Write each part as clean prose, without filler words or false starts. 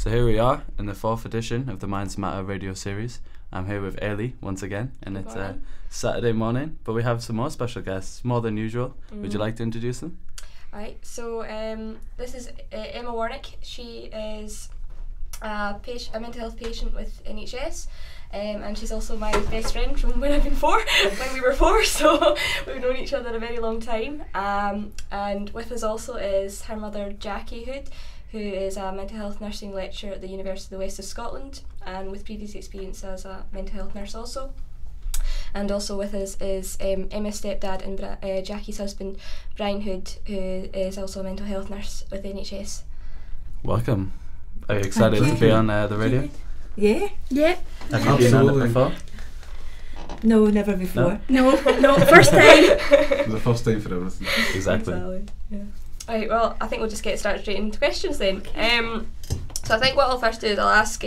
So here we are in the 4th edition of the Minds Matter radio series. I'm here with Ailey once again, and it's Saturday morning, but we have some more special guests, more than usual. Would you like to introduce them? Right, so this is Emma Warnock. She is a mental health patient with NHS, and she's also my best friend from when we were four, so we've known each other a very long time. And with us also is her mother, Jackie Hood, who is a mental health nursing lecturer at the University of the West of Scotland, and with previous experience as a mental health nurse also. And also with us is Emma's stepdad and Jackie's husband, Brian Hood, who is also a mental health nurse with NHS. Welcome. Are you excited to be on the radio? Yeah. Have you been on it before? No, never before. No, first time. The first time for everything. Exactly. Yeah. Right, well, I think we'll just get started straight into questions then. So I think what I'll first do is I'll ask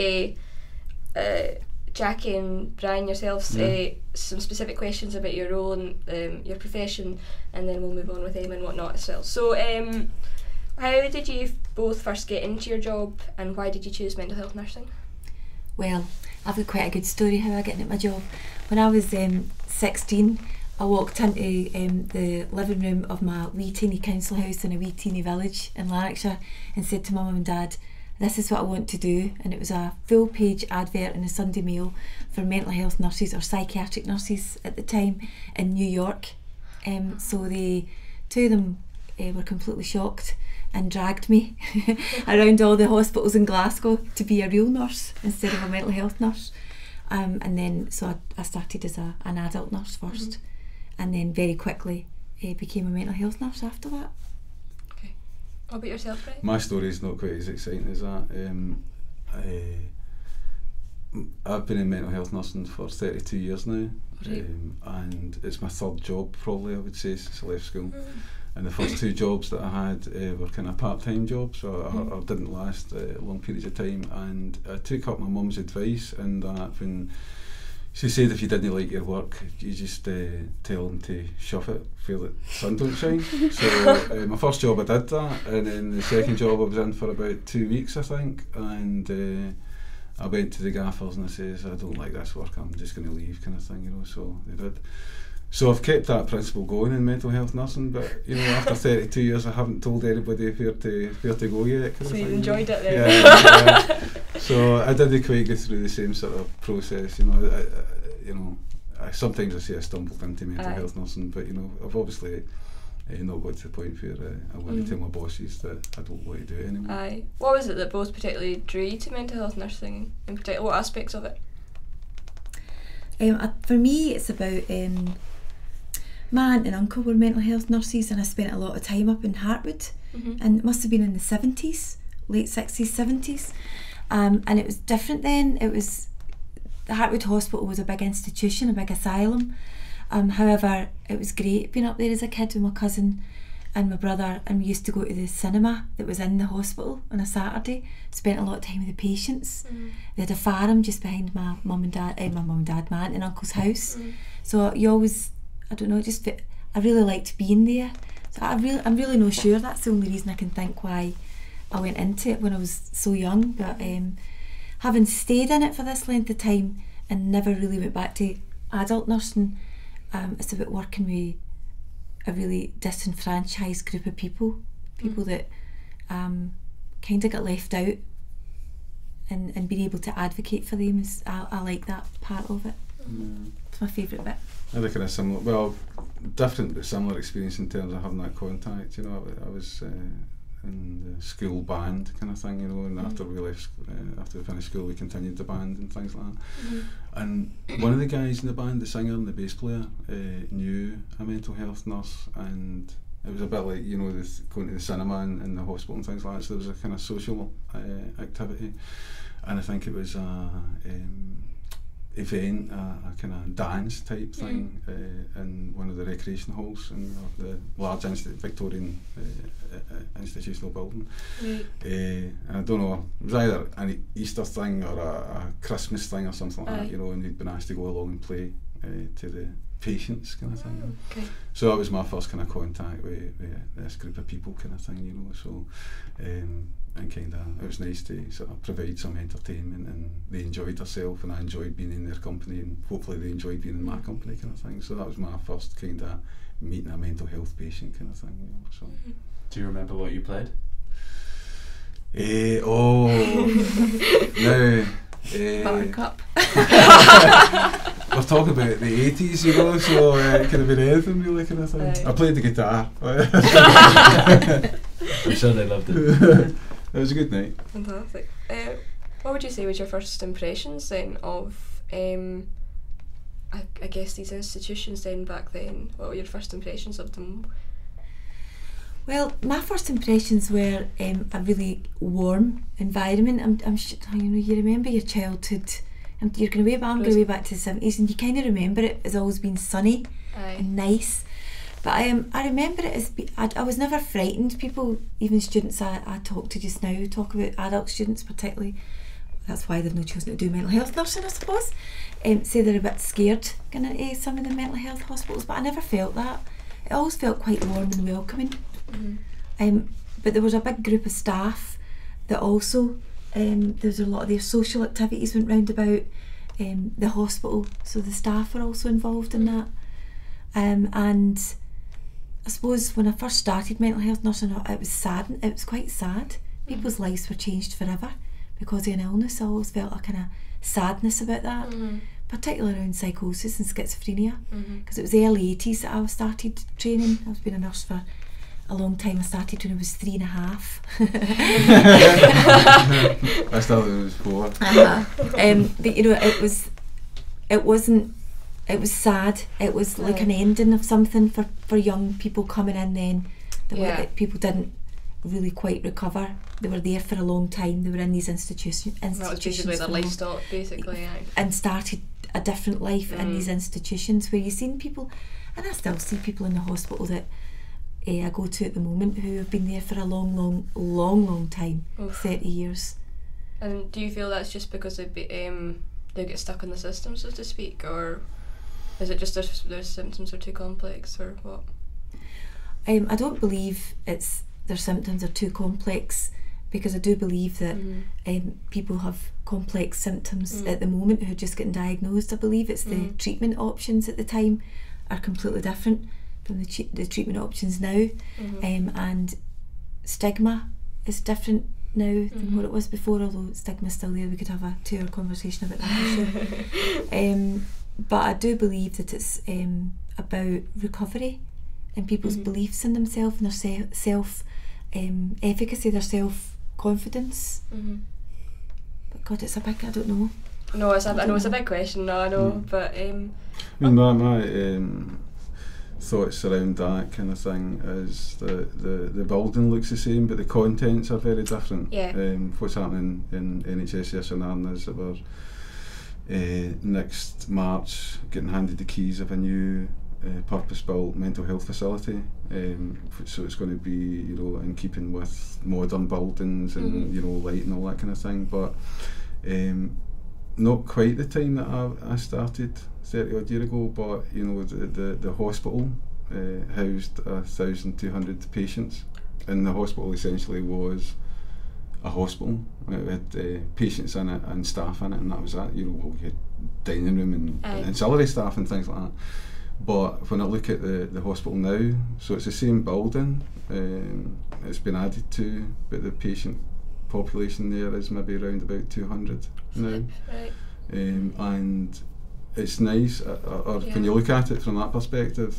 Jackie and Brian yourselves some specific questions about your role and your profession, and then we'll move on with Emma and whatnot as well. So how did you both first get into your job, and why did you choose mental health nursing? Well, I've got quite a good story how I got into my job. When I was 16, I walked into the living room of my wee teeny council house in a wee teeny village in Lanarkshire and said to my mum and dad, "This is what I want to do." And it was a full page advert in a Sunday Mail for mental health nurses or psychiatric nurses at the time in New York. So the two of them were completely shocked and dragged me around all the hospitals in Glasgow to be a real nurse instead of a mental health nurse. And then so I started as an adult nurse first, and then very quickly became a mental health nurse after that. Okay. What about yourself, Brian? My story is not quite as exciting as that. I've been in mental health nursing for 32 years now, and it's my third job probably, I would say, since I left school. And the first two jobs that I had were kind of part-time jobs, so I didn't last long periods of time, and I took up my mum's advice, and when she said if you didn't like your work, you just tell them to shove it, feel that the sun don't shine. So my first job I did that, and then the second job I was in for about 2 weeks I think, and I went to the gaffers and I says, "I don't like this work, I'm just going to leave," kind of thing, you know. So they did. So I've kept that principle going in mental health nursing, but you know, after 32 years I haven't told anybody where to go yet. So you enjoyed it then? Yeah. So I did quite go through the same sort of process, you know. Sometimes I say I stumbled into mental health nursing, but you know, I've obviously not got to the point where I want to tell my bosses that I don't want to do it anymore. Aye. What was it that both particularly drew you to mental health nursing in particular? What aspects of it? For me, it's about my aunt and uncle were mental health nurses, and I spent a lot of time up in Hartwood, and it must have been in the 70s, late 60s, 70s, and it was different then. It was, the Hartwood Hospital was a big institution, a big asylum. However, it was great being up there as a kid with my cousin and my brother, and we used to go to the cinema that was in the hospital on a Saturday. Spent a lot of time with the patients. They had a farm just behind my mum and dad, my aunt and uncle's house. So you always, I don't know, I really liked being there. So I'm really not sure. That's the only reason I can think why I went into it when I was so young. But having stayed in it for this length of time and never really went back to adult nursing, it's about working with a really disenfranchised group of people that kind of got left out, and being able to advocate for them is, I like that part of it. It's my favourite bit. I had a kind of similar, well, different but similar experience in terms of having that contact. You know, I was in the school band kind of thing, you know, and after we finished school, we continued the band and things like that. And one of the guys in the band, the singer and the bass player, knew a mental health nurse, and it was a bit like, you know, going to the cinema and the hospital and things like that. So there was a kind of social activity, and I think it was event, a kind of dance type thing in one of the recreation halls in the large Victorian institutional building. And I don't know, it was either an Easter thing or a Christmas thing or something like that, you know, and we'd been asked to go along and play to the patients kind of thing. Okay. So that was my first kind of contact with this group of people kind of thing, you know. So kind of it was nice to sort of provide some entertainment, and they enjoyed themselves and I enjoyed being in their company, and hopefully they enjoyed being in my company, kind of thing. So that was my first kind of meeting a mental health patient, kind of thing, you know. So Do you remember what you played? Buttercup. We're talking about the 80s, you know, so it could have been anything really, kind of thing. I played the guitar. I'm sure they loved it. It was a good night. Fantastic. What would you say was your first impressions then of, I guess, these institutions then back then? What were your first impressions of them? Well, my first impressions were a really warm environment. I'm you know, you remember your childhood, and you're going way back. I'm going way back to the 70s, and you kind of remember it as always being sunny and nice. But I remember it as I was never frightened. People, even students I talk to just now, talk about adult students particularly. That's why they've not chosen to do mental health nursing, I suppose. Say they're a bit scared going into some of the mental health hospitals, but I never felt that. It always felt quite warm and welcoming. But there was a big group of staff that also, there was a lot of their social activities went round about the hospital, so the staff were also involved in that. And I suppose when I first started mental health nursing, it was quite sad. People's lives were changed forever because of an illness. I always felt a kind of sadness about that, particularly around psychosis and schizophrenia, because it was the early 80s that I started training. I've been a nurse for a long time. I started when I was 3.5. I started when I was 4. But you know, it was sad. It was like an ending of something for young people coming in then. People didn't really quite recover. They were there for a long time. They were in these institutions. That was basically their life basically, and started a different life in these institutions where you've seen people, and I still see people in the hospital that I go to at the moment who have been there for a long time, 30 years. And do you feel that's just because they get stuck in the system, so to speak, or is it just their symptoms are too complex, or what? I don't believe their symptoms are too complex, because I do believe that people have complex symptoms at the moment who are just getting diagnosed. I believe it's the treatment options at the time are completely different from the treatment options now, and stigma is different now than what it was before, although stigma's still there. We could have a 2-hour conversation about that, I'm sure. But I do believe that it's about recovery and people's beliefs in themselves and their self efficacy, their self-confidence. But God, it's a big, I don't know. No, I know it's a big question, no, I know, but I mean, my thoughts around that kind of thing is the building looks the same, but the contents are very different. What's happening in NHS Scotland is that we're next March getting handed the keys of a new purpose-built mental health facility, so it's going to be, you know, in keeping with modern buildings and you know, light and all that kind of thing, but not quite the time that I started 30 odd years ago, but you know, the hospital housed 1,200 patients, and the hospital essentially was a hospital. It had patients in it and staff in it, and that was that. You know, we had dining room and ancillary staff and things like that. But when I look at the hospital now, so it's the same building, it's been added to, but the patient population there is maybe around about 200 now. And it's nice, or when you look at it from that perspective,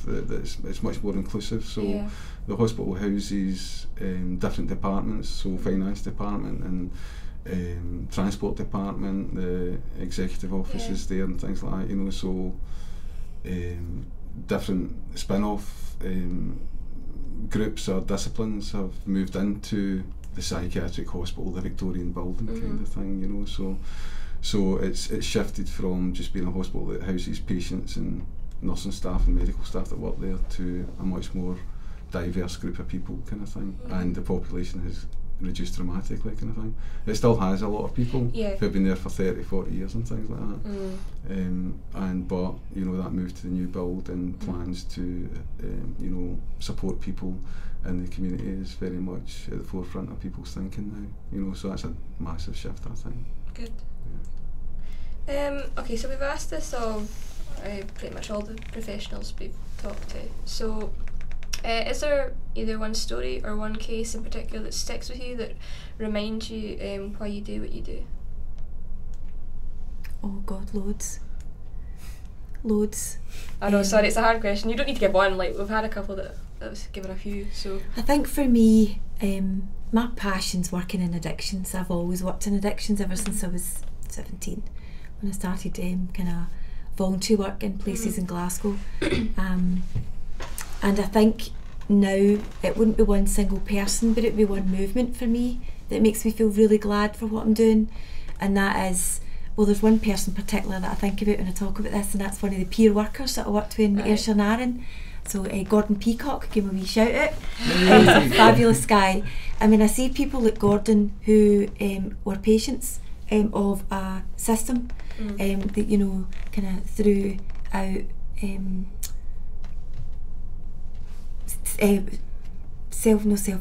it's much more inclusive. So the hospital houses different departments, so finance department and transport department, the executive offices there and things like that, you know, so different spin-off groups or disciplines have moved into the psychiatric hospital, the Victorian building kind of thing, you know, so it's shifted from just being a hospital that houses patients and nursing staff and medical staff that work there to a much more diverse group of people kind of thing, and the population reduced dramatically, kind of thing. It still has a lot of people who've been there for 30, 40 years and things like that. But you know, that move to the new build and plans to you know, support people in the community is very much at the forefront of people's thinking now. You know, so that's a massive shift, I think. Good. Yeah. Okay, so we've asked this of pretty much all the professionals we've talked to. So, is there either one story or one case in particular that sticks with you that reminds you why you do what you do? Oh God, loads. Loads. I know, sorry, it's a hard question. You don't need to give one. Like, we've had a couple that was given a few. So I think for me, my passion's working in addictions. I've always worked in addictions ever since I was 17, when I started kind of voluntary work in places in Glasgow. And I think now it wouldn't be one single person, but it'd be one movement for me that makes me feel really glad for what I'm doing. And that is, well, there's one person in particular that I think about when I talk about this, and that's one of the peer workers that I worked with in Ayrshire and Arran. So Gordon Peacock, give him a wee shout out. He's a fabulous guy. I mean, I see people like Gordon who were patients of a system that, you know, kind of threw out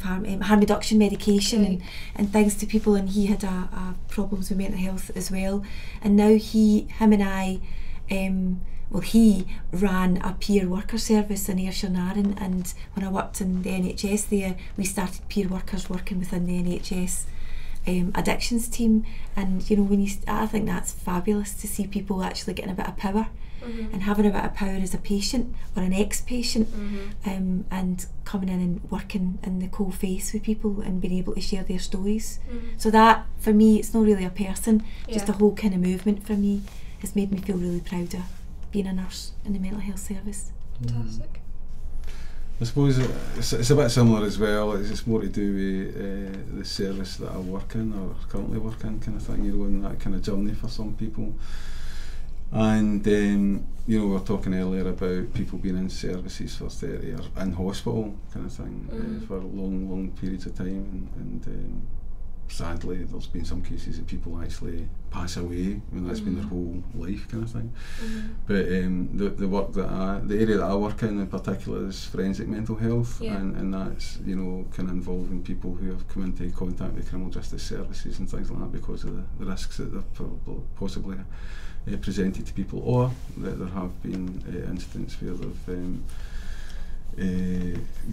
harm reduction medication and things to people, and he had a problems with mental health as well. And now him and I, he ran a peer worker service in Ayrshire and Arran, and when I worked in the NHS there, we started peer workers working within the NHS addictions team. And you know, I think that's fabulous to see people actually getting a bit of power and having a bit of power as a patient or an ex-patient, and coming in and working in the cold face with people and being able to share their stories. So that, for me, it's not really a person, just a whole kind of movement for me has made me feel really proud of being a nurse in the mental health service. Fantastic. I suppose it's a bit similar as well. It's more to do with the service that I work in or currently work in, kind of thing, you know, and that kind of journey for some people. And you know, we were talking earlier about people being in services for 30 or in hospital, kind of thing, for long periods of time, and sadly there's been some cases that people actually pass away when that's been their whole life, kind of thing. But the work the area that I work in particular is forensic mental health, and that's, you know, kind of involving people who have come into contact with criminal justice services and things like that because of the risks that they've possibly presented to people, or that there have been incidents where they've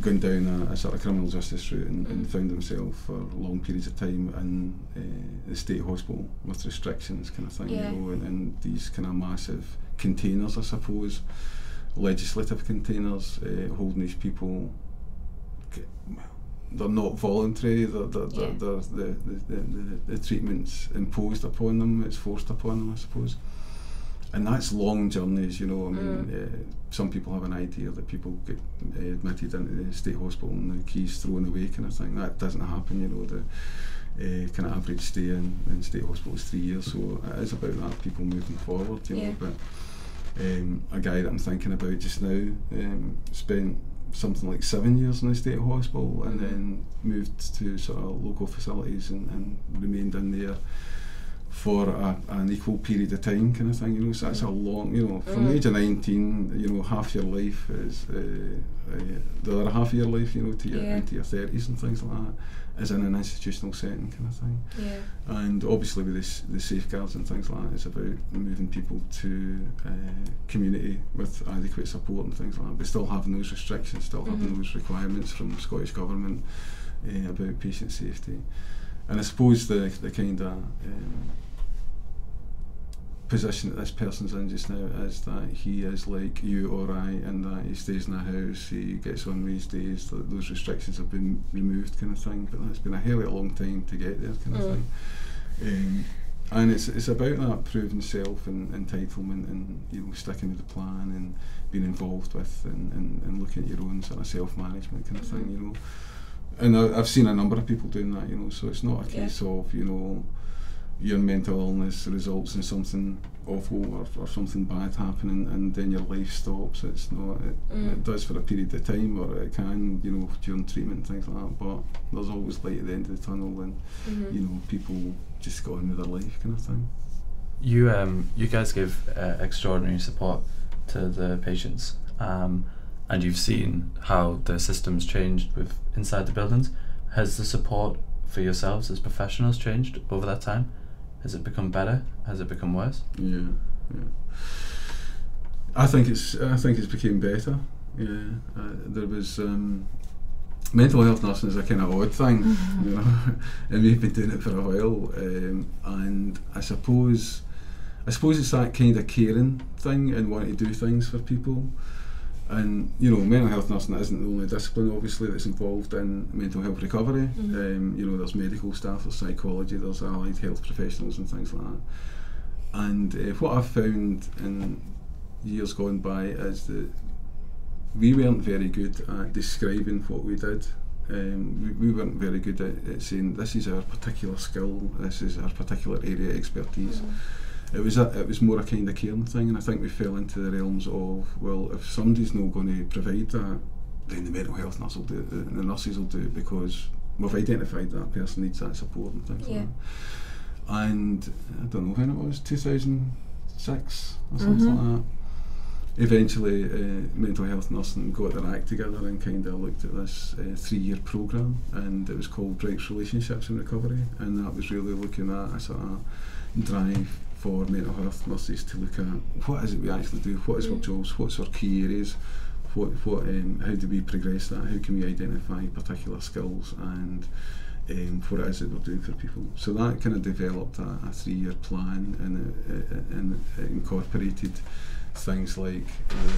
gone down a sort of criminal justice route and found themselves for long periods of time in the state hospital with restrictions, kind of thing, you know, and these kind of massive containers, I suppose, legislative containers, holding these people. They're not voluntary. The treatment's imposed upon them. It's forced upon them, I suppose. And that's long journeys, you know. I mean, some people have an idea that people get admitted into the state hospital and the keys thrown away, kind of thing. That doesn't happen, you know. The kind of average stay in state hospital is 3 years, so it is about that, people moving forward, you know. But a guy that I'm thinking about just now spent something like 7 years in the state hospital and then moved to sort of local facilities and remained in there for an equal period of time, kind of thing, you know. So that's a long, you know, from the age of 19, you know, half your life is the other half of your life, you know, to your into your 30s and things like that, is in an institutional setting, kind of thing. And obviously with the safeguards and things like that, it's about moving people to community with adequate support and things like that, but still having those restrictions, still having those requirements from the Scottish Government about patient safety. And I suppose the kind of position that this person's in just now is that he is like you or I, in that he stays in a house, he gets on these days, those restrictions have been removed, kind of thing, but that's been a hell of a long time to get there, kind of thing. And it's about that proven self and entitlement and, you know, sticking with the plan and being involved with and looking at your own sort of self-management, kind of thing, you know. And I've seen a number of people doing that, you know, so it's not a case of, you know, your mental illness results in something awful or something bad happening, and then your life stops. It's not. It does for a period of time, or it can, you know, during treatment and things like that. But there's always light at the end of the tunnel, and you know, people just go on with their life, kind of thing. You guys give extraordinary support to the patients, and you've seen how the system's changed with inside the buildings. Has the support for yourselves as professionals changed over that time? Has it become better? Has it become worse? Yeah. I think it's became better. Yeah. There was mental health nursing is a kind of odd thing, you know, and we've been doing it for a while, and I suppose it's that kind of caring thing and wanting to do things for people. And you know, mental health nursing isn't the only discipline, obviously, that's involved in mental health recovery. You know, there's medical staff, there's psychology, there's allied health professionals and things like that. And what I've found in years gone by is that we weren't very good at describing what we did. We weren't very good at saying, this is our particular skill, this is our particular area of expertise. It was more a kind of caring thing, and I think we fell into the realms of, well, if somebody's not going to provide that, then the mental health nurse will do it, and the nurses will do it, because we've identified that person needs that support and things like that. And I don't know when it was, 2006 or something like that. Eventually, mental health nursing got their act together and kind of looked at this 3-year programme, and it was called Breaks Relationships in Recovery, and that was really looking at a sort of drive for mental health nurses to look at what is it we actually do, what is our jobs, what's our key areas, how do we progress that, how can we identify particular skills, and what it is that we're doing for people. So that kind of developed a 3-year plan, and it incorporated things like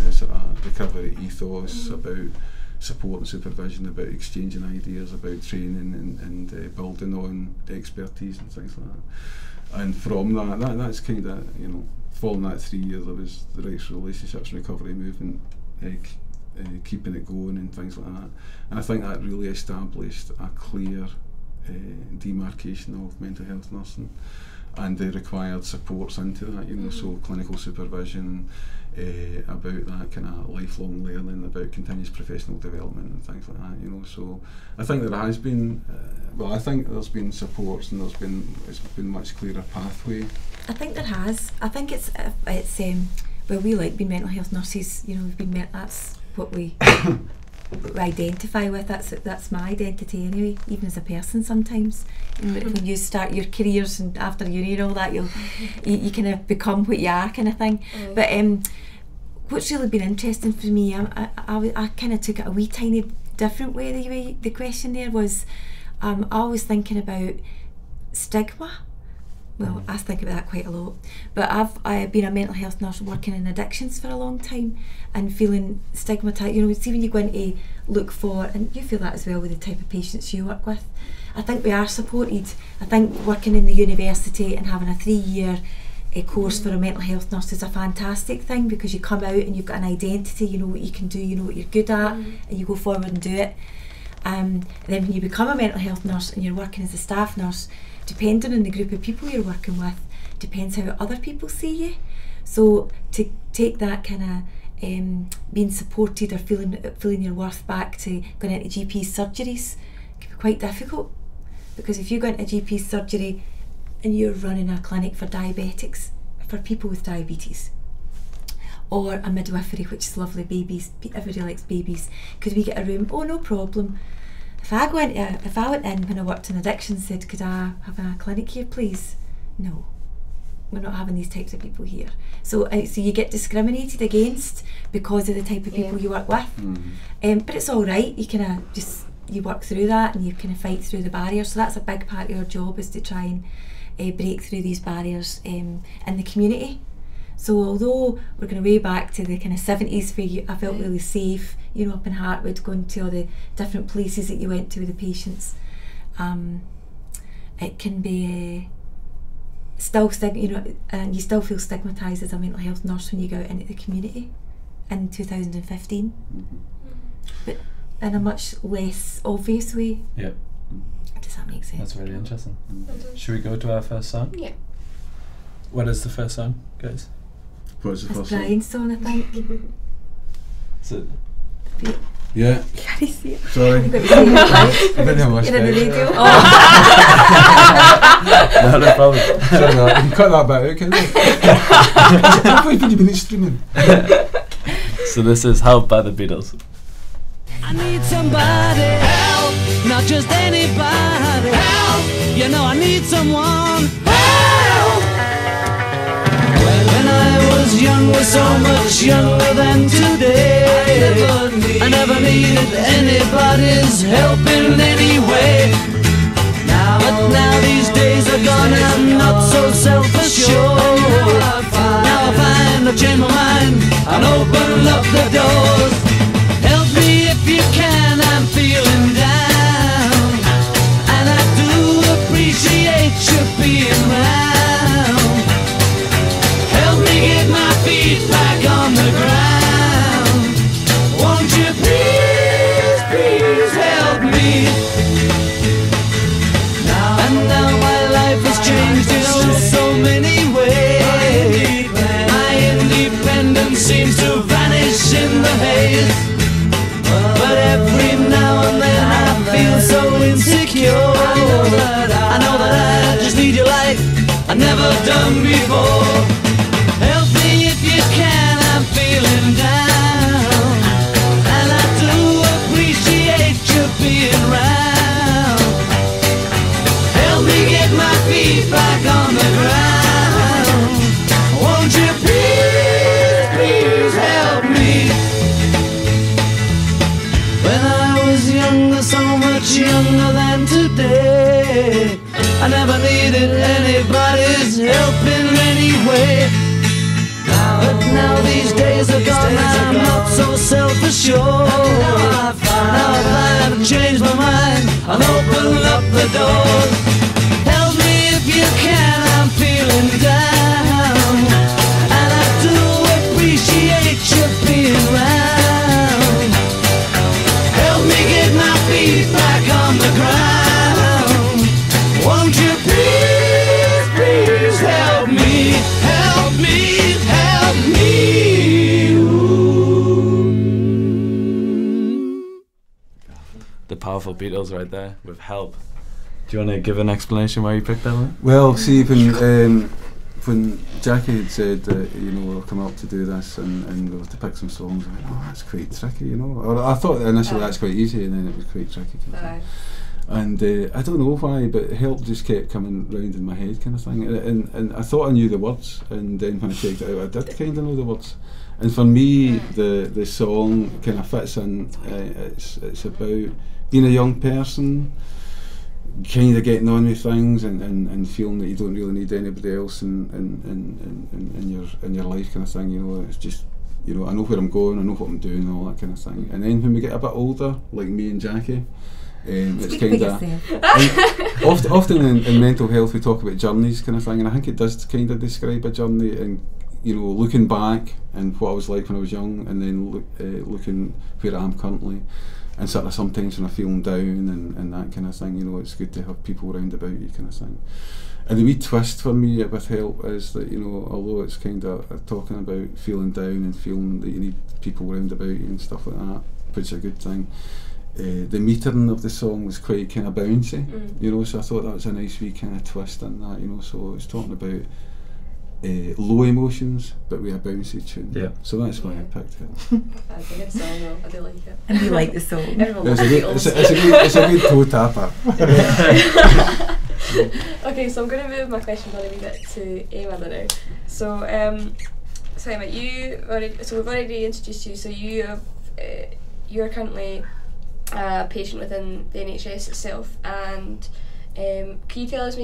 the sort of recovery ethos, about support and supervision, about exchanging ideas, about training and building on expertise and things like that. And from that's kind of, you know, following that 3 years, there was the Rights, Relationships and Recovery movement, keeping it going and things like that. And I think that really established a clear demarcation of mental health nursing, and the required supports into that, you know, so clinical supervision, about that kind of lifelong learning, about continuous professional development and things like that, you know. So I think there has been, I think there's been supports, and it's been much clearer pathway. I think there has. I think it's well, we like being mental health nurses, you know, that's what we identify with. That's my identity anyway, even as a person sometimes. You know, when you start your careers and after uni and all that, you kind of become what you are, kind of thing. But what's really been interesting for me, I kind of took it a wee tiny different way. The question there was, I was thinking about stigma. Well, I think about that quite a lot, but I've been a mental health nurse working in addictions for a long time, and feeling stigmatised. You know, see when you go in to look for, and you feel that as well with the type of patients you work with, I think we are supported. I think working in the university and having a 3-year course for a mental health nurse is a fantastic thing, because you come out and you've got an identity, you know what you can do, you know what you're good at, and you go forward and do it. And then when you become a mental health nurse and you're working as a staff nurse, depending on the group of people you're working with, depends how other people see you. So to take that kind of being supported or feeling your worth back to going into GP surgeries can be quite difficult, because if you go into GP surgery and you're running a clinic for diabetics, for people with diabetes, or a midwifery, which is lovely, babies, everybody likes babies, could we get a room? Oh, no problem. If I went in when I worked in addiction and said, could I have a clinic here please? No, we're not having these types of people here. So you get discriminated against because of the type of people you work with. But it's all right, you kind of you work through that, and you kind of fight through the barriers. So that's a big part of your job, is to try and break through these barriers in the community. So although we're going way back to the kind of 70s where I felt really safe, you know, up in Hartwood, going to all the different places that you went to with the patients, it can be still you know, and you still feel stigmatised as a mental health nurse when you go out into the community in 2015, but in a much less obvious way. Yeah. Does that make sense? That's really interesting. Should we go to our first song? Yeah. What is the first song, guys? What's the That's first one? Brian's song, I think. Is it? Yeah. Can you see it? Sorry. You've got to say it live. I didn't have much You're in the time. radio. No, no problem. Sorry, you can cut that bit out, can you? Hopefully you've been streaming. So this is Help by the Beatles. I need somebody help, not just anybody help. You know I need someone help. When I was younger, so much younger than today, I never needed anybody's help in any way. But now these days are gone and I'm not so self-assured. Now I find I've changed my mind and open up the doors. Help me if you can, I'm feeling down, and I do appreciate you being round. Help me get my feet back on the ground. Won't you please, please help me? Now my life has changed in so many ways. My independence seems to vanish in the haze. But every now and then I feel so insecure. I know that I just need you like I've never done before. Help me if you can, I'm feeling down, and I do appreciate you being round. Help me get my feet back on the ground. Won't you please, please help me? When I was younger, so much younger than today, I never needed anybody's help in any way. But now these days are gone, I'm not so self-assured. Now I find I've changed my mind and open up the doors. Help me if you can, I'm feeling down, and I do appreciate you being round. Help me get my feet back on the ground. Won't you please, please help me? Help me, help me. Ooh. The powerful Beatles right there with Help. Do you want to give an explanation why you picked that one? Well, see, when Jackie had said that, you know, we'll come up to do this and we'll have to pick some songs, I went, oh, that's quite tricky, you know. Or I thought initially that's quite easy, and then it was quite tricky. Kind of thing. And I don't know why, but Help just kept coming round in my head, kind of thing. And I thought I knew the words, and then when I checked it out, I did kind of know the words. And for me, the song kind of fits in. It's about being a young person, kind of getting on with things, and feeling that you don't really need anybody else in your life, kind of thing. You know, it's just, you know, I know where I'm going, I know what I'm doing, and all that kind of thing. And then when we get a bit older, like me and Jackie, it's kind of often in mental health we talk about journeys, kind of thing, and I think it does kind of describe a journey, and you know, looking back and what I was like when I was young, and then looking where I am currently. And sort of sometimes when I'm feeling down and that kind of thing, you know, it's good to have people around about you, kind of thing. And the wee twist for me with Help is that, you know, although it's kind of talking about feeling down and feeling that you need people around about you and stuff like that, which is a good thing, the metering of the song was quite kind of bouncy, you know, so I thought that was a nice wee kind of twist in that, you know, so it's talking about low emotions but with a bouncy tune. Yeah. So that's why I picked Help. That's a good song though, I do like it. And you like the song. Everyone It's loves a good toe tapper. Okay, so I'm going to move my question on a wee bit to Emma now. So, so Emma, we've already introduced you. So you're currently a patient within the NHS itself, and can you tell us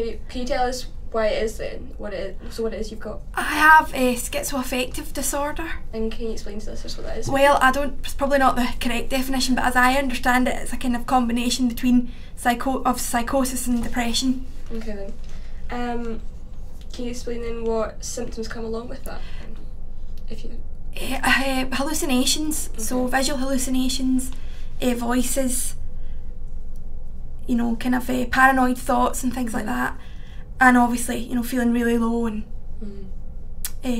why it is then? What it is you've got? I have a schizoaffective disorder. And can you explain to us what that is? Well, it's probably not the correct definition, but as I understand it, it's a kind of combination between psychosis and depression. Okay then. Can you explain then what symptoms come along with that? If you Hallucinations, so visual hallucinations, voices, you know, kind of paranoid thoughts and things like that, and obviously, you know, feeling really low and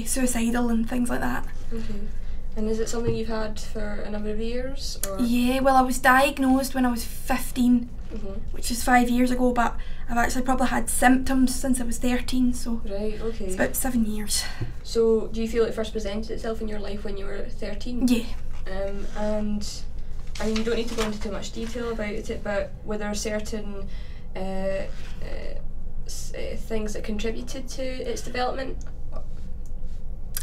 suicidal and things like that. Okay. And is it something you've had for a number of years? Or? Yeah, well, I was diagnosed when I was 15, which is 5 years ago, but I've actually probably had symptoms since I was 13, so right, okay. It's about 7 years. So do you feel it first presented itself in your life when you were 13? Yeah. And I mean, you don't need to go into too much detail about it, but were there certain things that contributed to its development?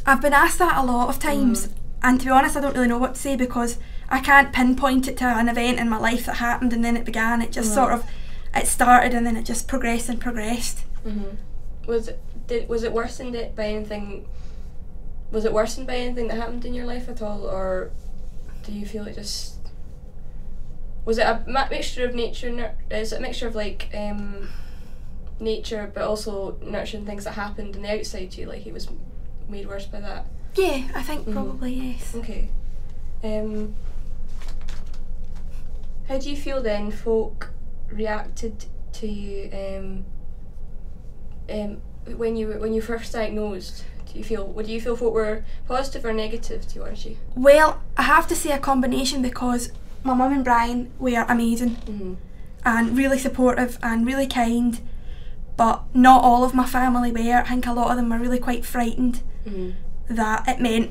I've been asked that a lot of times, and to be honest, I don't really know what to say, because I can't pinpoint it to an event in my life that happened and then it began. It just sort of, it started and then it just progressed and progressed. Was it worsened by anything? Was it worsened by anything that happened in your life at all, or do you feel it just? Was it a mixture of nature? Is it a mixture of like nature, but also nurturing things that happened on the outside to you, like it was made worse by that? Yeah, I think probably yes. Okay. How do you feel then folk reacted to you when you were first diagnosed? Do you feel folk were positive or negative towards you? Well, I have to say a combination, because my mum and Brian were amazing and really supportive and really kind, but not all of my family were. I think a lot of them were really quite frightened that it meant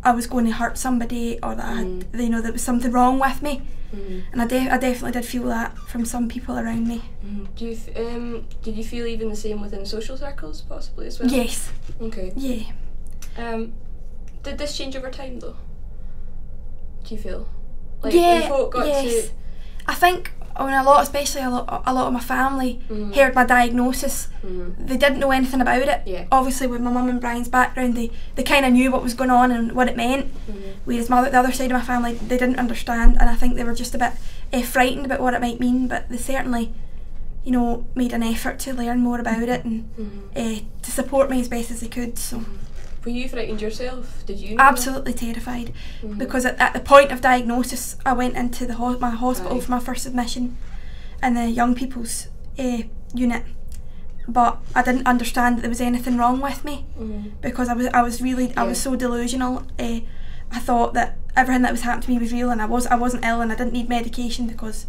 I was going to hurt somebody, or that I had, you know, there was something wrong with me. And I definitely did feel that from some people around me. Do you did you feel even the same within social circles possibly as well? Yes. Okay. Yeah. Did this change over time though? Do you feel like yeah, when folk got yes. I think when especially a lot of my family heard my diagnosis, they didn't know anything about it. Yeah. Obviously, with my mum and Brian's background, they kind of knew what was going on and what it meant. Whereas the other side of my family, they didn't understand, and I think they were just a bit frightened about what it might mean. But they certainly, you know, made an effort to learn more about it and to support me as best as they could. So. Were you frightened yourself? Did you know? Absolutely terrified, because at the point of diagnosis, I went into my hospital for my first admission in the young people's unit, but I didn't understand that there was anything wrong with me, because I was so delusional. I thought that everything that was happening to me was real, and I wasn't ill, and I didn't need medication because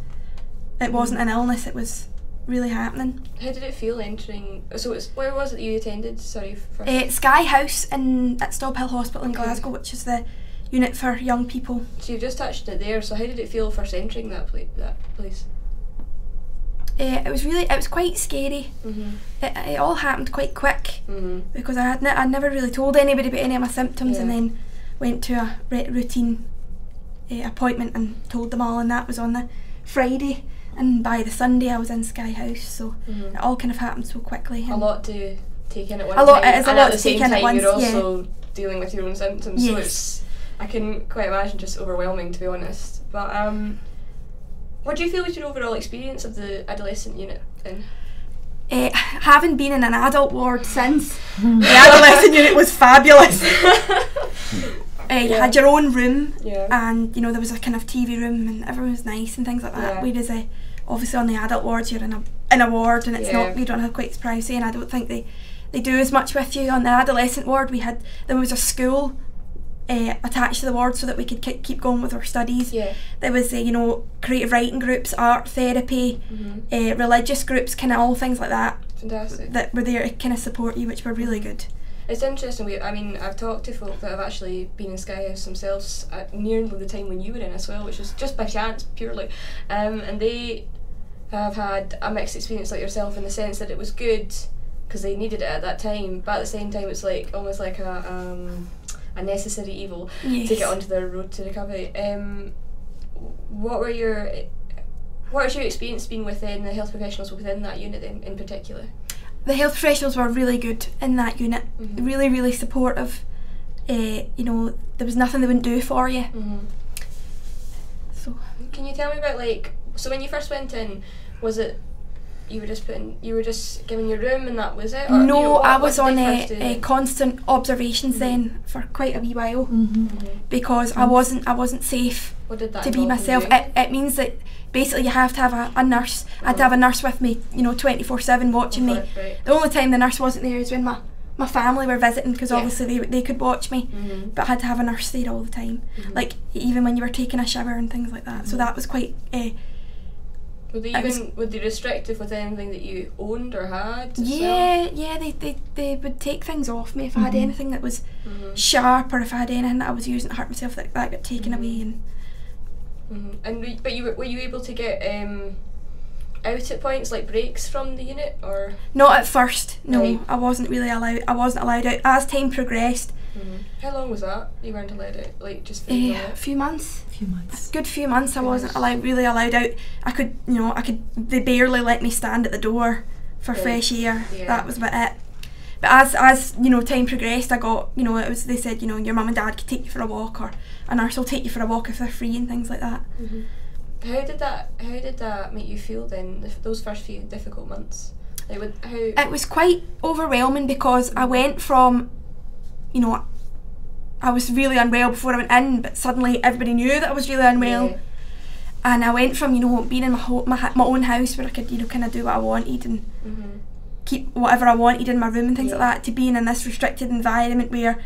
it wasn't an illness. It was really happening. How did it feel entering? So where was it that you attended? Sorry. First. Sky House at Stobhill Hospital in Glasgow, which is the unit for young people. So you've just touched it there. So how did it feel first entering that place? It was quite scary. It all happened quite quick, because I'd never really told anybody about any of my symptoms, and then went to a routine appointment and told them all, and that was on the Friday. And by the Sunday I was in Sky House, so it all kind of happened so quickly. A lot to take in at one time. It is a lot to take in at once. You're also dealing with your own symptoms, so I can quite imagine just overwhelming, to be honest. But what do you feel was your overall experience of the adolescent unit then? Having been in an adult ward since, the adolescent unit was fabulous. You had your own room, and you know there was a kind of TV room, and everyone was nice and things like that. Whereas obviously on the adult wards you're in a ward, and it's not, you don't have quite privacy, and I don't think they do as much with you. On the adolescent ward there was a school attached to the ward so that we could keep going with our studies. There was creative writing groups, art therapy, religious groups, kind of all things like that. Fantastic. That were there to kind of support you, which were really good. It's interesting. I've talked to folk that have actually been in Sky House themselves at nearly the time when you were in as well, which was just by chance purely, and they have had a mixed experience like yourself, in the sense that it was good because they needed it at that time, but at the same time it's like almost like a necessary evil to get onto their road to recovery. What has your experience been within the health professionals within that unit in particular? The health professionals were really good in that unit, really, really supportive. There was nothing they wouldn't do for you. So, can you tell me about so when you first went in, was it you were just given your room and that was it? Or, no, I was what on did they first do a then? constant observations then for quite a wee while because I wasn't safe What did that to be involve myself. you doing? It means that basically you have to have a nurse. I had to have a nurse with me, 24/7 watching me. Right. The only time the nurse wasn't there is when my family were visiting, because obviously they could watch me, but I had to have a nurse there all the time, like even when you were taking a shower and things like that. So that was quite. Were they restrictive with anything that you owned or had? Yeah, they would take things off me if I had anything that was sharp, or if I had anything that I was using to hurt myself, that got taken away. And but were you able to get out at points, like breaks from the unit, or not at first? No, Right. I wasn't allowed out as time progressed. How long was that? You weren't allowed out, like just for A few months. months. Good few months I wasn't really allowed out. I could they barely let me stand at the door for Right. fresh air. Yeah. That was about it. But as time progressed, I got, they said, your mum and dad could take you for a walk, or a nurse will take you for a walk if they're free and things like that. How did that make you feel then? Those first few difficult months, It was quite overwhelming because I went from, I was really unwell before I went in, but suddenly everybody knew that I was really unwell. Yeah. And I went from, being in my own house where I could, kind of do what I wanted and keep whatever I wanted in my room and things like that, to being in this restricted environment where,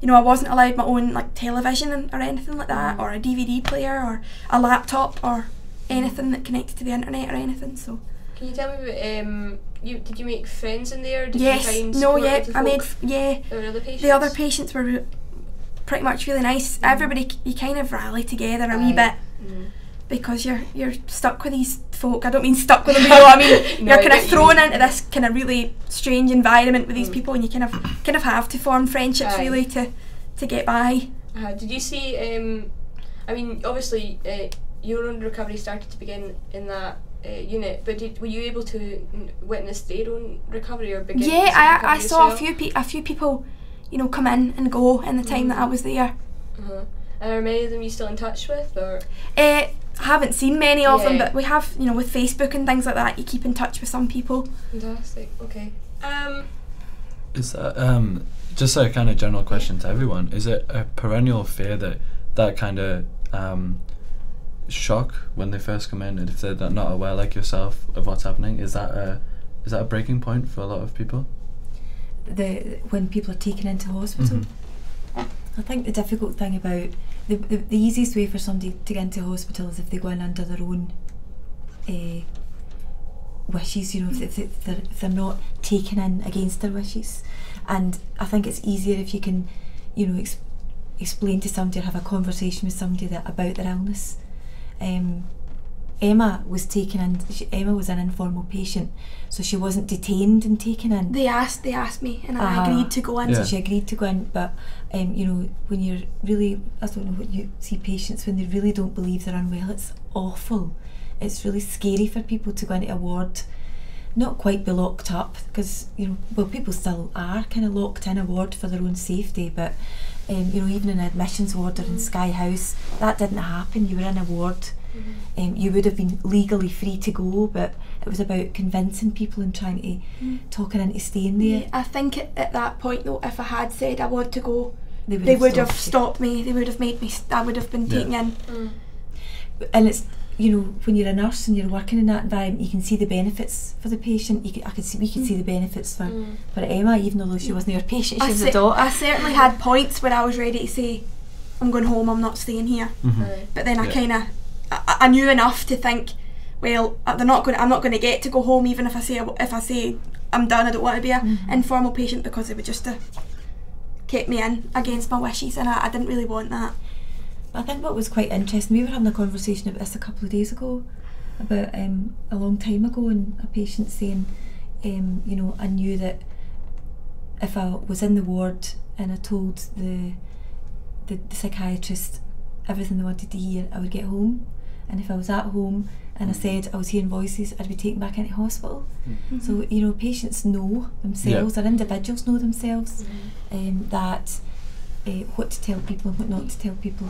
I wasn't allowed my own like television or anything like that, or a DVD player or a laptop or anything that connected to the internet or anything. So. Can you tell me about did you make friends in there? Did Yes. you find No. support Yeah. with the I made. folk? Yeah. There were other patients. The other patients were pretty much really nice. Everybody, you kind of rally together a wee bit. Because you're stuck with these folk. I don't mean stuck with them, I mean No, you're I kind of get thrown you. into this kind of really strange environment with these people, and you kind of have to form friendships really to get by. Did you see? I mean, obviously, your own recovery started to begin in that unit, but were you able to witness their own recovery or begin? Yeah, I recovery saw as well? a few people, come in and go in the time that I was there. And are many of them you still in touch with, or? I haven't seen many of them, Yeah. but we have, with Facebook and things like that, you keep in touch with some people. Fantastic. Okay. Is that just a kind of general question to everyone? Is it a perennial fear that kind of shock when they first come in, and if they're not aware like yourself of what's happening? Is that a breaking point for a lot of people? When people are taken into hospital, I think the difficult thing about the easiest way for somebody to get into hospital is if they go in under their own wishes, if they're not taken in against their wishes. And I think it's easier if you can, explain to somebody or have a conversation with somebody about their illness. Emma was taken in. Emma was an informal patient, so she wasn't detained and taken in. They asked me, and I agreed to go in. Yeah. So she agreed to go in, but when you're really, I don't know what you see patients when they really don't believe they're unwell. It's awful. It's really scary for people to go into a ward, not quite be locked up, because people still are kind of locked in a ward for their own safety, but even in an admissions ward or in Sky House, that didn't happen. You were in a ward. You would have been legally free to go, but it was about convincing people and trying to talking into staying there. Yeah, I think at that point though, if I had said I want to go, They would have stopped me. They would have made me. I would have been taken in. And it's when you're a nurse and you're working in that environment, you can see the benefits for the patient. We could see the benefits for Emma, even though she wasn't your patient, she was a daughter. I certainly had points where I was ready to say, I'm going home. I'm not staying here. But then I knew enough to think, well, I'm not going to get to go home even if I say I'm done. I don't want to be a informal patient, because it would just have kept me in against my wishes, and I didn't really want that. I think what was quite interesting, we were having a conversation about this a couple of days ago, about a long time ago, and a patient saying, I knew that if I was in the ward and I told the psychiatrist everything they wanted to hear, I would get home. And if I was at home and I said I was hearing voices, I'd be taken back into hospital. So patients know themselves, or individuals know themselves, that what to tell people and what not to tell people.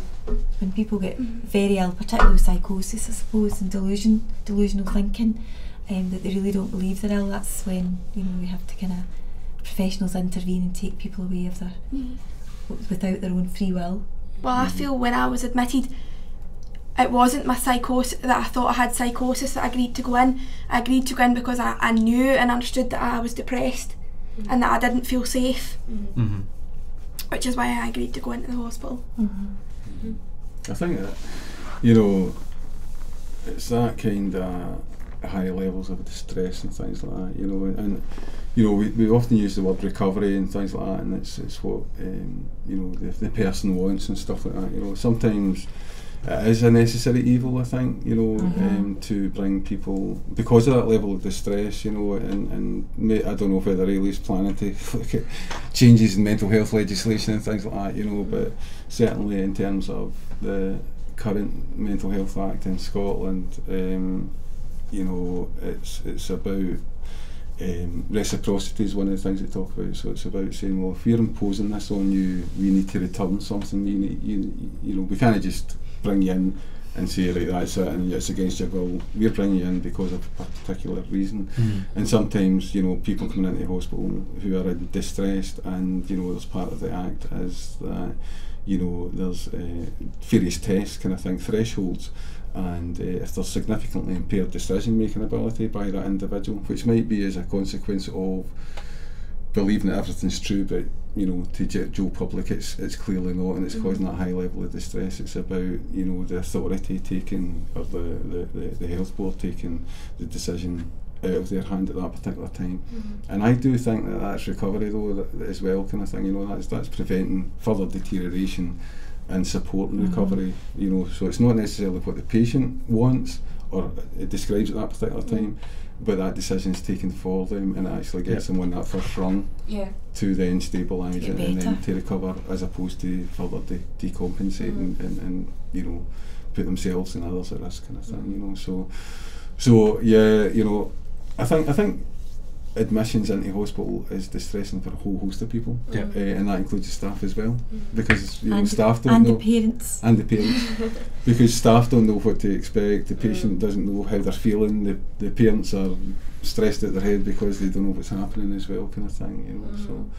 When people get very ill, particularly with psychosis, I suppose, and delusional thinking, that they really don't believe they're ill, that's when, you know, we have to kind of professionals intervene and take people away if they're without their own free will. Well, I feel when I was admitted, it wasn't my psychosis that I thought I had psychosis that I agreed to go in. I agreed to go in because I knew and understood that I was depressed and that I didn't feel safe, which is why I agreed to go into the hospital. I think that, you know, it's that kind of high levels of distress and things like that, you know, and you know, we often use the word recovery and things like that, and it's what you know, the person wants and stuff like that. You know, sometimes it is a necessary evil, I think, you know, to bring people, because of that level of distress, you know, and I don't know whether Ailey's planning to look at changes in mental health legislation and things like that, you know, but certainly in terms of the current Mental Health Act in Scotland, you know, it's about reciprocity is one of the things they talk about. So it's about saying, well, if we're imposing this on you, we need to return something. You know, we can't just bring you in and say, right, that's it, and it's against your will. We're bringing you in because of a particular reason. And sometimes, you know, people coming into hospital who are in distress, and you know, there's part of the act is that, you know, there's various tests, kind of thing, thresholds. And if there's significantly impaired decision-making ability by that individual, which might be as a consequence of believing that everything's true, but you know, to Joe Public, it's clearly not, and it's causing that high level of distress. It's about, you know, the authority taking, or the health board taking the decision out of their hand at that particular time. And I do think that that's recovery, though, as well, kind of thing. You know, that's preventing further deterioration and supporting recovery, you know, so it's not necessarily what the patient wants or it describes at that particular time, but that decision is taken for them, and it actually gets them on that first rung to then stabilise it and then to recover, as opposed to further decompensating and you know, put themselves and others at risk, kind of thing, you know. So yeah, you know, I think admissions into hospital is distressing for a whole host of people, and that includes the staff as well, because you know, staff don't know, and the parents because staff don't know what to expect, the patient doesn't know how they're feeling, the parents are stressed out their head because they don't know what's happening as well, kind of thing, you know.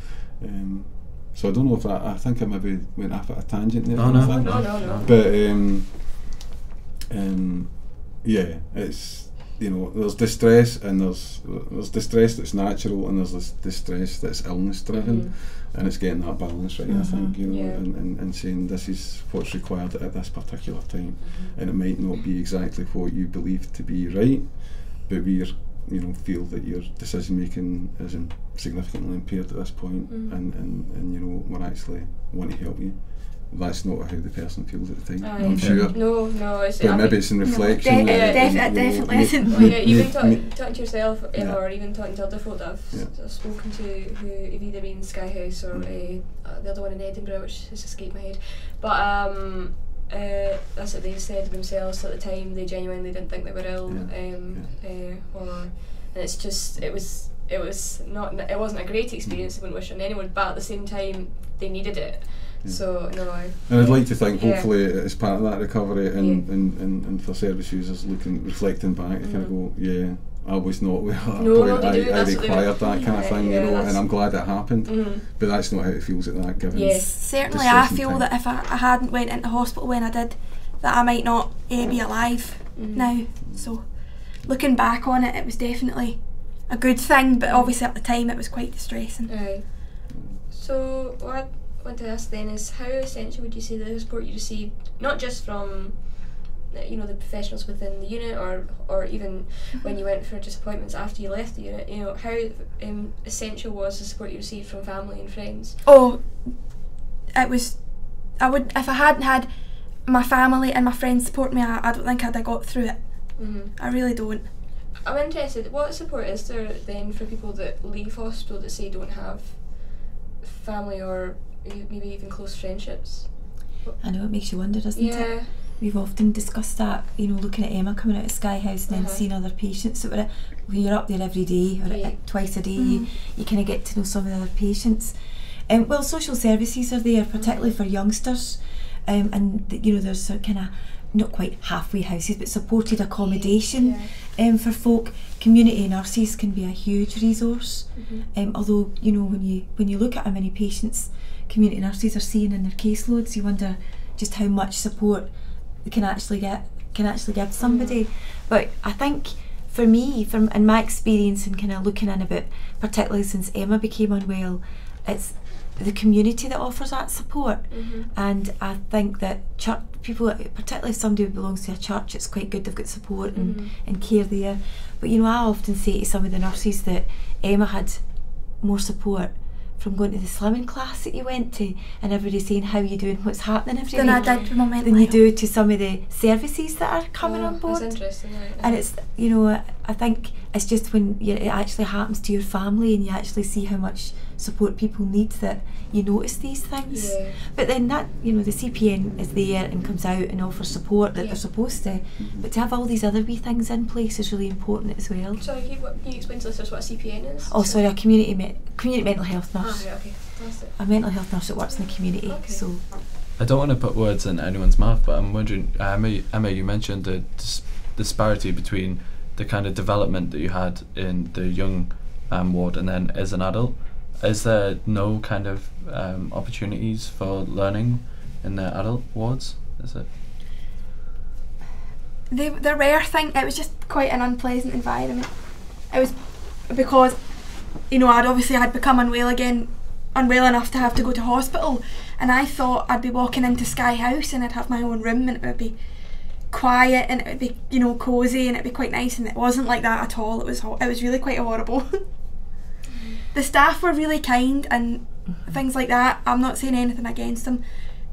So I don't know if I think I maybe went off at a tangent there, No. but yeah, it's, you know, there's distress, and there's distress that's natural, and there's this distress that's illness driven, and it's getting that balance right, I think, you know, and saying this is what's required at this particular time, and it might not be exactly what you believe to be right, but we're, you know, feel that your decision making isn't significantly impaired at this point, and you know, we actually want to help you. That's not how the person feels at the time, I'm sure. No, it's... But maybe it's in reflection. Definitely isn't. Even talking to yourself, or even talking to other folk that I've spoken to who have either been in Sky House or the other one in Edinburgh, which has escaped my head. But that's what they said themselves at the time. They genuinely didn't think they were ill, and it's just, it wasn't a great experience. I wouldn't wish on anyone, but at the same time, they needed it. So no, and I'd like to think hopefully it's part of that recovery, and for service users reflecting back, they kind of go, yeah, I was not where at that point. I required that kind of thing, you know, and I'm glad it happened. But that's not how it feels at that given. Yes, certainly I feel that if I hadn't went into hospital when I did, that I might not be alive now. So looking back on it, it was definitely a good thing, but obviously at the time it was quite distressing. So what I want to ask then is, how essential would you say the support you received, not just from, you know, the professionals within the unit, or even when you went for just appointments after you left the unit, you know, how essential was the support you received from family and friends? Oh, it was, if I hadn't had my family and my friends support me, I don't think I'd have got through it. I really don't. I'm interested, what support is there then for people that leave hospital that say don't have family or maybe even close friendships? I know, it makes you wonder, doesn't it? We've often discussed that, you know, looking at Emma coming out of Sky House and then seeing other patients that were when you're up there every day or twice a day, you kind of get to know some of the other patients. Well, social services are there, particularly for youngsters, and you know, there's a kind of not quite halfway houses, but supported accommodation for folk. Community nurses can be a huge resource. Although, you know, when you look at how many patients community nurses are seeing in their caseloads, you wonder just how much support they can actually give somebody. But I think for me, in my experience and kind of looking in a bit, particularly since Emma became unwell, it's the community that offers that support. And I think that church people, particularly if somebody who belongs to a church, it's quite good, they've got support and care there. But you know, I often say to some of the nurses that Emma had more support from going to the slimming class that you went to, and everybody saying how you doing, what's happening every than week, I did with my mental than you health. do to some of the services that are coming on board. That's interesting, right? And it's, you know, I think it's just when it actually happens to your family and you actually see how much support people need that you notice these things. But then that, you know, the CPN is there and comes out and offers support that they're supposed to, but to have all these other wee things in place is really important as well. Sorry, can you explain to listeners what a CPN is? Oh, sorry, a community mental health nurse. Right, okay. That's it. A mental health nurse that works in the community. Okay. So I don't want to put words in anyone's mouth, but I'm wondering, Emma, you mentioned the disparity between the kind of development that you had in the young ward and then as an adult. Is there no kind of opportunities for learning in the adult wards? Is it? The rare thing, it was just quite an unpleasant environment. It was because, you know, I'd become unwell enough to have to go to hospital, and I thought I'd be walking into Sky House and I'd have my own room and it would be quiet and it would be, you know, cosy and it'd be quite nice, and it wasn't like that at all. It was really quite horrible. The staff were really kind and things like that. I'm not saying anything against them.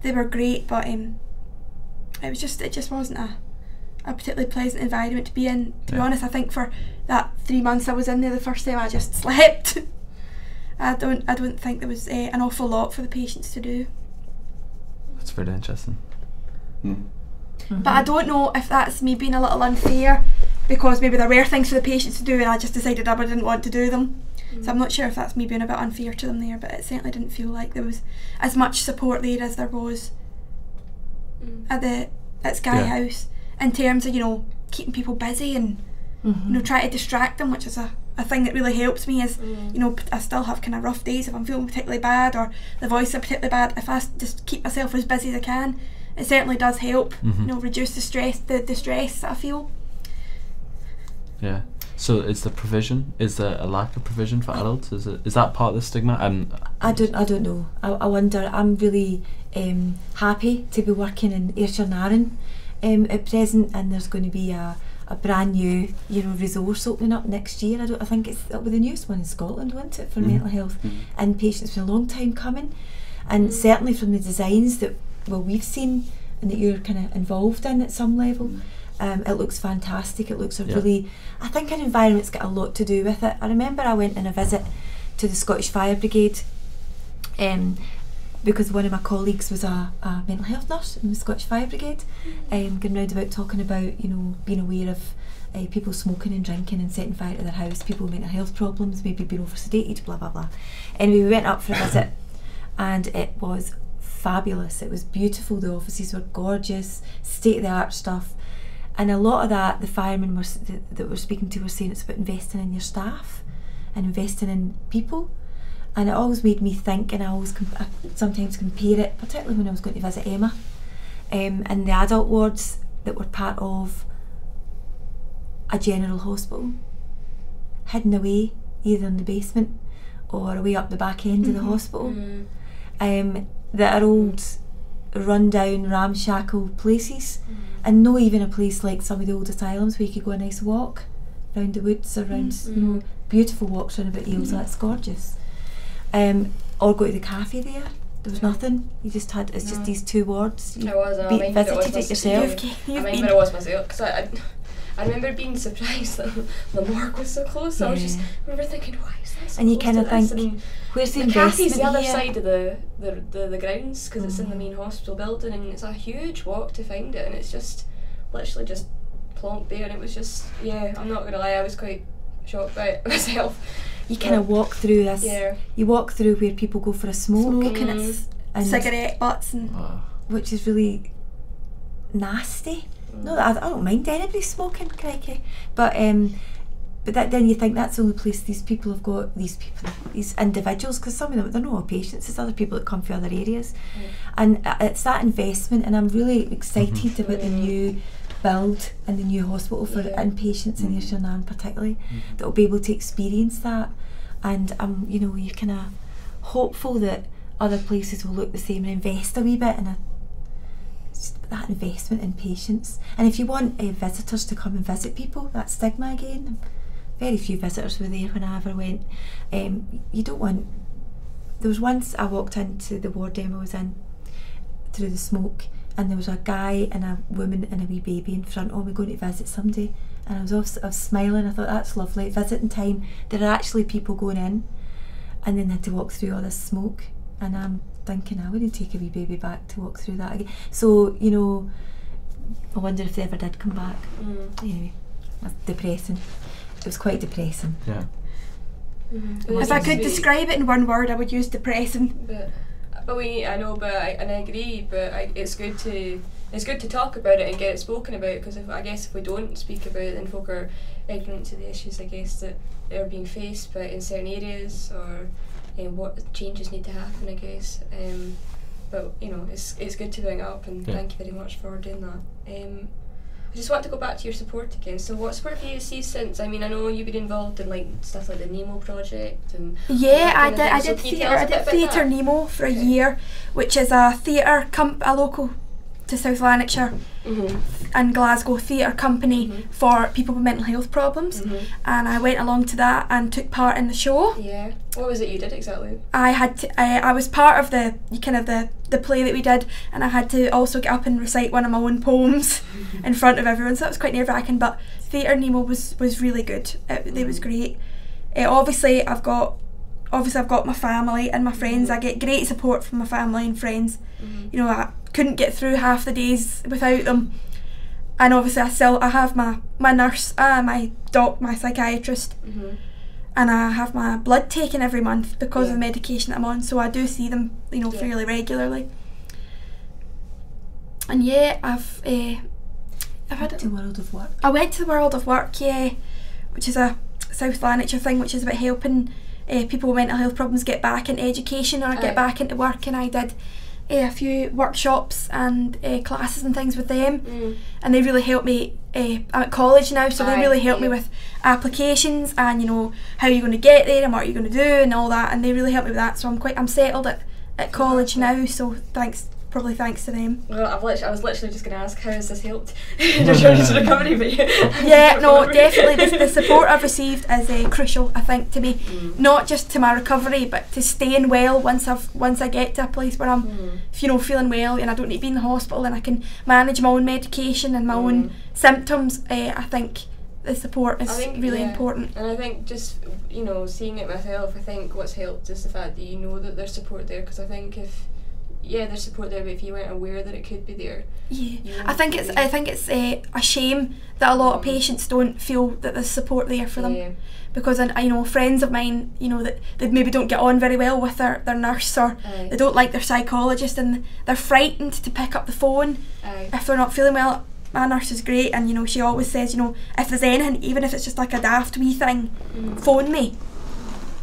They were great, but it just wasn't a particularly pleasant environment to be in. To be honest, I think for that 3 months I was in there the first time, I just slept. I don't think there was an awful lot for the patients to do. That's very interesting. But I don't know if that's me being a little unfair, because maybe there were things for the patients to do and I just decided I didn't want to do them. So I'm not sure if that's me being a bit unfair to them there, but it certainly didn't feel like there was as much support there as there was at Sky House, in terms of, you know, keeping people busy and you know, try to distract them, which is a thing that really helps me. Is you know, I still have kind of rough days if I'm feeling particularly bad or the voice is particularly bad. If I just keep myself as busy as I can, it certainly does help. You know, reduce the stress that I feel. Yeah. So is there a lack of provision for adults? Is that part of the stigma? I don't know. I wonder. I'm really happy to be working in Ayrshire and Arran at present, and there's going to be a brand new, you know, resource opening up next year. I think it'll be the newest one in Scotland, won't it, for mental health inpatients. It's been a long time coming, and certainly from the designs that we've seen and that you're kind of involved in at some level. It looks fantastic. It looks really, I think an environment's got a lot to do with it. I remember I went on a visit to the Scottish Fire Brigade because one of my colleagues was a mental health nurse in the Scottish Fire Brigade, going round about talking about, you know, being aware of people smoking and drinking and setting fire to their house, people with mental health problems, maybe being over sedated, blah blah blah. Anyway, we went up for a visit and it was fabulous. It was beautiful. The offices were gorgeous, state of the art stuff. And a lot of that, the firemen that we're speaking to were saying it's about investing in your staff and investing in people. And it always made me think, and I sometimes compare it, particularly when I was going to visit Emma, and the adult wards that were part of a general hospital, hidden away, either in the basement or away up the back end of the hospital, that are old, run-down, ramshackle places. And not even a place like some of the old asylums where you could go a nice walk round the woods, around you know, beautiful walks around about Eales. That's gorgeous. Or go to the cafe there. There was nothing. You just had, it's just these two wards. You visited it yourself. I remember it was myself, because I remember being surprised that the morgue was so close. I was just remember thinking, why is that so and you close kind of to think, this? where's the cafe's investment the other here? side of the grounds, because it's in the main hospital building, and it's a huge walk to find it, and it's just literally just plonked there, and it was just, I'm not gonna lie, I was quite shocked by it myself. You kind of walk through this. You walk through where people go for a smoke, and it's cigarette butts, and which is really nasty. No, I don't mind anybody smoking, crikey. But then you think that's the only place these people have got, these individuals, because some of them, they're not all patients, it's other people that come from other areas. And it's that investment, and I'm really excited about the new build and the new hospital for inpatients in Ayrshire particularly, that will be able to experience that. And you're kind of hopeful that other places will look the same and invest a wee bit in that investment in patients. And if you want visitors to come and visit people, that stigma again, very few visitors were there when I ever went. You don't want, there was once I walked into the ward Emma was in through the smoke, and there was a guy and a woman and a wee baby in front. Oh, we're going to visit somebody. And I was smiling. I thought, that's lovely. At visiting time, there are actually people going in, and then they had to walk through all this smoke. And I'm thinking, I wouldn't take a wee baby back to walk through that again. So, I wonder if they ever did come back. Anyway, that's depressing. It was quite depressing. Yeah. If I could describe it in one word, I would use depressing. But I agree. But it's good to talk about it and get it spoken about, because if we don't speak about it, then folk are ignorant to the issues, I guess, that they're being faced by in certain areas, or what changes need to happen, I guess. But it's good to bring it up, and thank you very much for doing that. I just want to go back to your support again. So what support have you received since? I mean, I know you've been involved in stuff like the Nemo project and I did Theatre Nemo for a year, which is a theatre a local to South Lanarkshire and Glasgow theatre company for people with mental health problems, and I went along to that and took part in the show. Yeah. What was it you did exactly? I was part of the play that we did, and I had to also get up and recite one of my own poems in front of everyone, so that was quite nerve-wracking, but Theatre Nemo was really good. It was great. Obviously I've got my family and my friends. I get great support from my family and friends. I couldn't get through half the days without them, and obviously I have my nurse, my psychiatrist, and I have my blood taken every month because of the medication that I'm on, so I do see them fairly regularly. And I've had to World of Work. I went to the World of Work, which is a South Lanarkshire thing, which is about helping people with mental health problems get back into education or get back into work, and I did a few workshops and classes and things with them, and they really helped me. I'm at college now, so they really helped me with applications and how you're going to get there and what you're going to do and all that, and they really helped me with that, so I'm settled at college now, so probably thanks to them. Well, I was literally just going to ask, how has this helped your journey to recovery? But definitely the support I've received is crucial, I think, to me, not just to my recovery, but to staying well once I get to a place where I'm feeling well and I don't need to be in the hospital and I can manage my own medication and my own symptoms. I think the support is really important. And I think just seeing it myself, I think what's helped is the fact that that there's support there, because I think if there's support there, but if you weren't aware that it could be there, I think it's a shame that a lot of patients don't feel that there's support there for them, because friends of mine, that they maybe don't get on very well with their nurse, or they don't like their psychologist, and they're frightened to pick up the phone if they're not feeling well. My nurse is great, and she always says, if there's anything, even if it's just like a daft wee thing, phone me,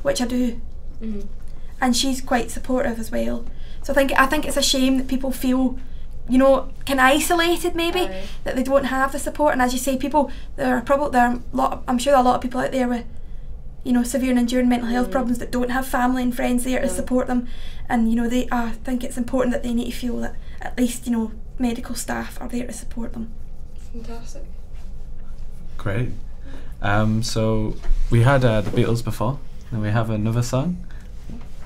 which I do, and she's quite supportive as well. So I think it's a shame that people feel, kind of isolated maybe, that they don't have the support. And as you say, I'm sure there are a lot of people out there with, severe and enduring mental health problems that don't have family and friends there to support them. And I think it's important that they need to feel that at least medical staff are there to support them. Fantastic. Great. So we had the Beatles before, and we have another song.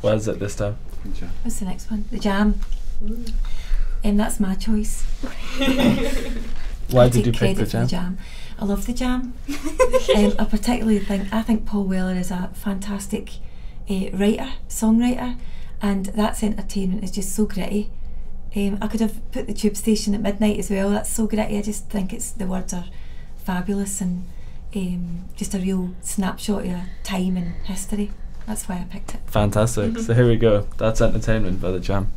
What is it this time? What's the next one? The Jam. That's my choice. Why did you pick the Jam? I love the Jam. I particularly think Paul Weller is a fantastic songwriter, and That's Entertainment is just so gritty. I could have put the Tube Station at Midnight as well. That's so gritty. I just think the words are fabulous, and just a real snapshot of time and history. That's why I picked it. Fantastic. So here we go. That's Entertainment by the Jam.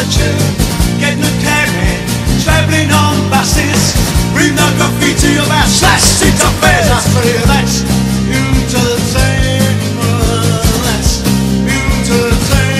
solitude, getting a carry, travelling on buses, reading the graffiti about slashed into fares. I say that's entertainment, that's entertainment.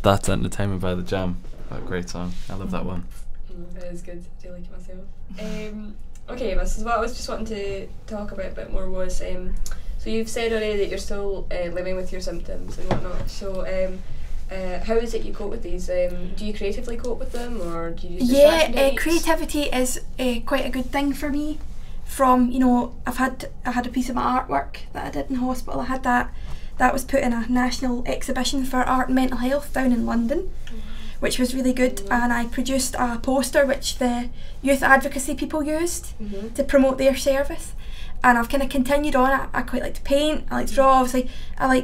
That's Entertainment by The Jam. What a great song. I love that one. It is good. I do like it myself. Okay, Emma, so what I was just wanting to talk about a bit more was, so you've said already that you're still living with your symptoms and whatnot, so how is it you cope with these? Do you creatively cope with them, or do you use distraction techniques? Creativity is quite a good thing for me. From, you know, I had a piece of my artwork that I did in hospital. I had that was put in a national exhibition for art and mental health down in London, which was really good, and I produced a poster which the youth advocacy people used to promote their service, and I've kind of continued on. I quite like to paint, I like to draw, obviously I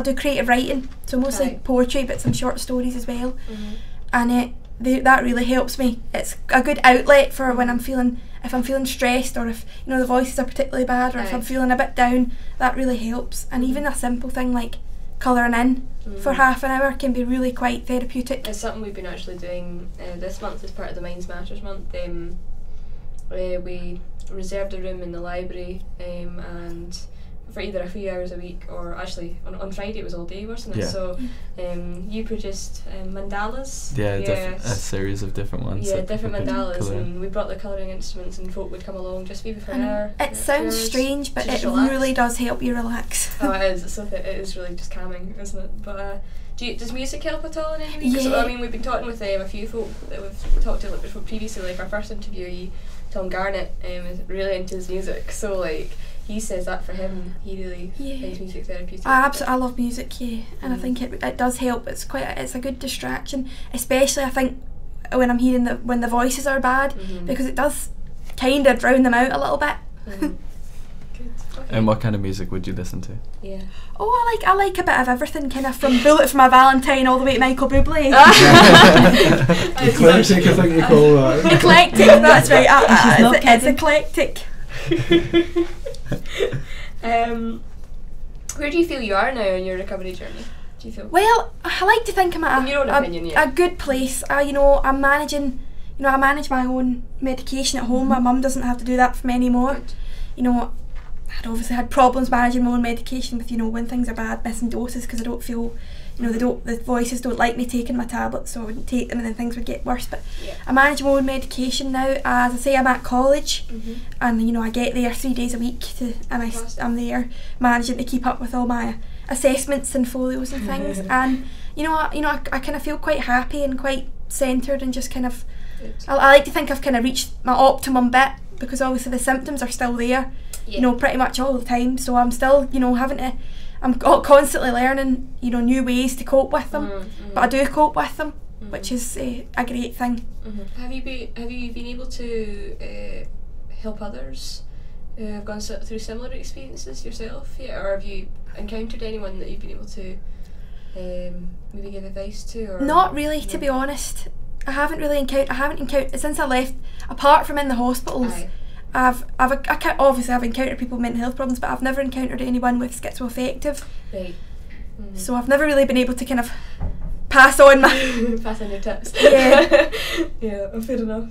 do creative writing, so mostly poetry but some short stories as well, and that really helps me. It's a good outlet for when if I'm feeling stressed, or if, you know, the voices are particularly bad, or if I'm feeling a bit down, that really helps. And even a simple thing like colouring in for half an hour can be really quite therapeutic. It's something we've been actually doing this month as part of the Minds Matters month. We reserved a room in the library, and for either a few hours a week, or actually on Friday it was all day, wasn't it? So you produced mandalas. A series of different ones. Yeah, different mandalas, and we brought the colouring instruments, and folk would come along just maybe for an hour. It sounds strange, but it really does help you relax. Oh, it is. It is really just calming, isn't it? But does music help at all in any way? Yeah. I mean, we've been talking with a few folk that we've talked to before previously, like our first interviewee, Tom Garnett, is really into his music, so like he says that for him he really finds music therapeutic. I love music, and I think it does help. It's a good distraction, especially I think when I'm hearing when the voices are bad, because it does kind of drown them out a little bit. Good. Okay. And what kind of music would you listen to? Yeah. Oh, I like a bit of everything, kind of from Bullet for My Valentine all the way to Michael Bublé. Eclectic, I think you call that. Eclectic, that's right. It's eclectic. Where do you feel you are now on your recovery journey? Do you feel? Well, I like to think I'm at a good place. I manage my own medication at home. My mum doesn't have to do that for me anymore. Good. You know, I'd obviously had problems managing my own medication with, when things are bad, missing doses because I don't feel, the voices don't like me taking my tablets, so I wouldn't take them and then things would get worse. But I manage my own medication now. As I say, I'm at college, and I get there 3 days a week I'm there managing to keep up with all my assessments and folios and things. And I kind of feel quite happy and quite centred, and just kind of I like to think I've kind of reached my optimum bit, because obviously the symptoms are still there, pretty much all the time. So I'm still, I'm constantly learning, new ways to cope with them. But I do cope with them, which is a great thing. Have you been able to help others who have gone through similar experiences yourself yet, or have you encountered anyone that you've been able to maybe give advice to? Or not really, to be honest. I haven't encountered since I left, apart from in the hospitals. I've encountered people with mental health problems, but I've never encountered anyone with schizoaffective. Right. So I've never really been able to kind of pass on your tips. Yeah. Yeah, fair enough.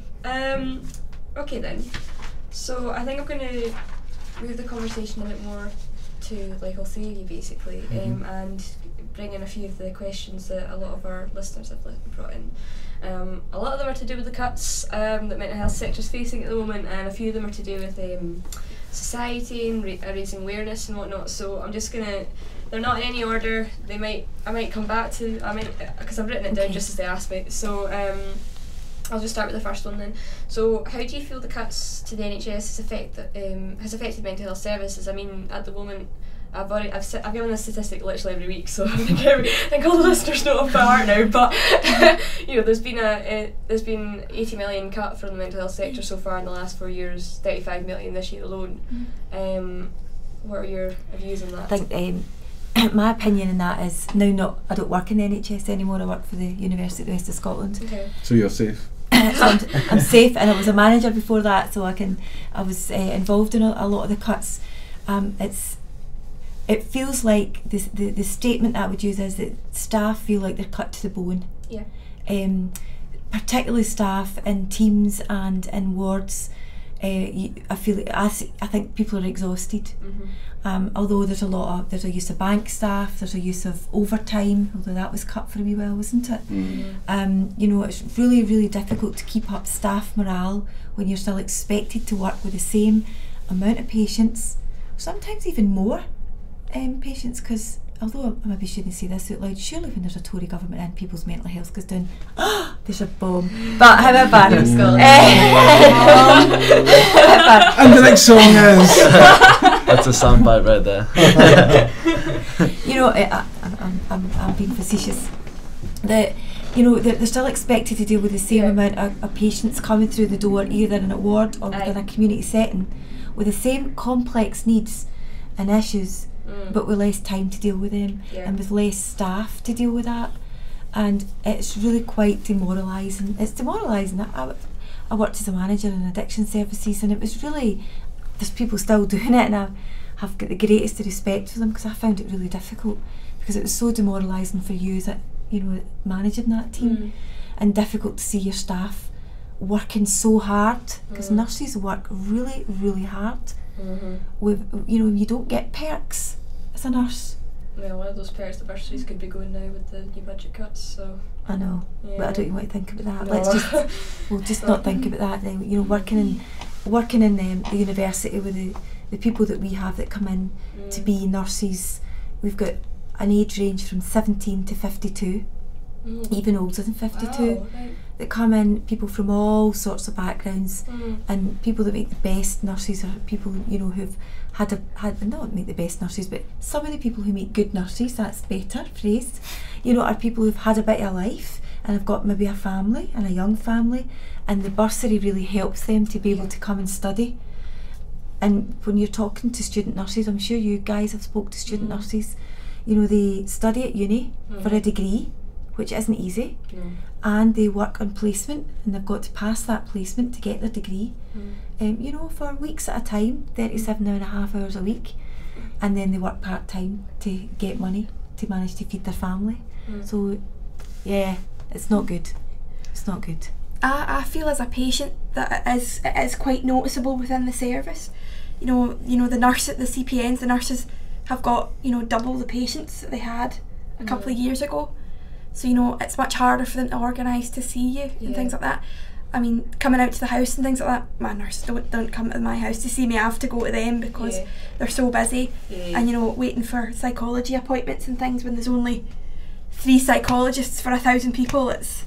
Okay then. So I think I'm going to move the conversation a bit more to all three of you basically, and bring in a few of the questions that a lot of our listeners have brought in. A lot of them are to do with the cuts that mental health sector is facing at the moment, and a few of them are to do with society and raising awareness and whatnot. So I'm just gonna, they're not in any order. I might come back to, because I've written it down just as they asked me. So I'll just start with the first one then. So how do you feel the cuts to the NHS has affected mental health services? I mean, at the moment, I've given this statistic literally every week, so I think all the listeners know it by heart now. But there's been 80 million cut from the mental health sector so far in the last 4 years, 35 million this year alone. What are your views on that? I think my opinion on that is I don't work in the NHS anymore. I work for the University of the West of Scotland. Okay. So you're safe. So I'm safe, and I was a manager before that, so I was involved in a lot of the cuts. It feels like the statement that I would use is that staff feel like they're cut to the bone. Yeah. Particularly staff in teams and in wards. I think people are exhausted. Although there's a use of bank staff, there's a use of overtime, although that was cut for a wee while, wasn't it? It's really, really difficult to keep up staff morale when you're still expected to work with the same amount of patients, sometimes even more patients, because although I maybe shouldn't say this out loud, surely when there's a Tory government in, people's mental health goes down. There's a bomb. But however, and the next song is that's a soundbite right there. I'm being facetious. They're still expected to deal with the same amount of patients coming through the door, either in a ward or within a community setting, with the same complex needs and issues, but with less time to deal with them and with less staff to deal with that. And it's really quite demoralising. It's demoralising. I worked as a manager in addiction services, and it was really, there's people still doing it, and I have got the greatest respect for them, because I found it really difficult, because it was so demoralising for you that managing that team, and difficult to see your staff working so hard, because nurses work really, really hard. With you don't get perks as a nurse. Well, one of those perks, the bursaries could be going now with the new budget cuts. So I know, but I don't even want to think about that. No. We'll just not think about that. Then working in the university with the people that we have that come in to be nurses, we've got an age range from 17 to 52, even older than 52. Wow, right. That come in, people from all sorts of backgrounds, and people that make the best nurses are people who've had not make the best nurses, but some of the people who make good nurses, that's better phrased, are people who've had a bit of life and have got maybe a family and a young family, and the bursary really helps them to be able to come and study. And when you're talking to student nurses, I'm sure you guys have spoke to student nurses, they study at uni for a degree, which isn't easy, and they work on placement, and they've got to pass that placement to get their degree, for weeks at a time, 37.5 hours a week, and then they work part-time to get money to manage to feed their family. So it's not good. It's not good. I feel as a patient that it is quite noticeable within the service. The nurse at the CPNs, the nurses have got double the patients that they had a couple of years ago. So it's much harder for them to organise to see you and things like that. I mean, coming out to the house and things like that, my nurses don't come to my house to see me. I have to go to them because they're so busy. And waiting for psychology appointments and things when there's only 3 psychologists for 1,000 people, it's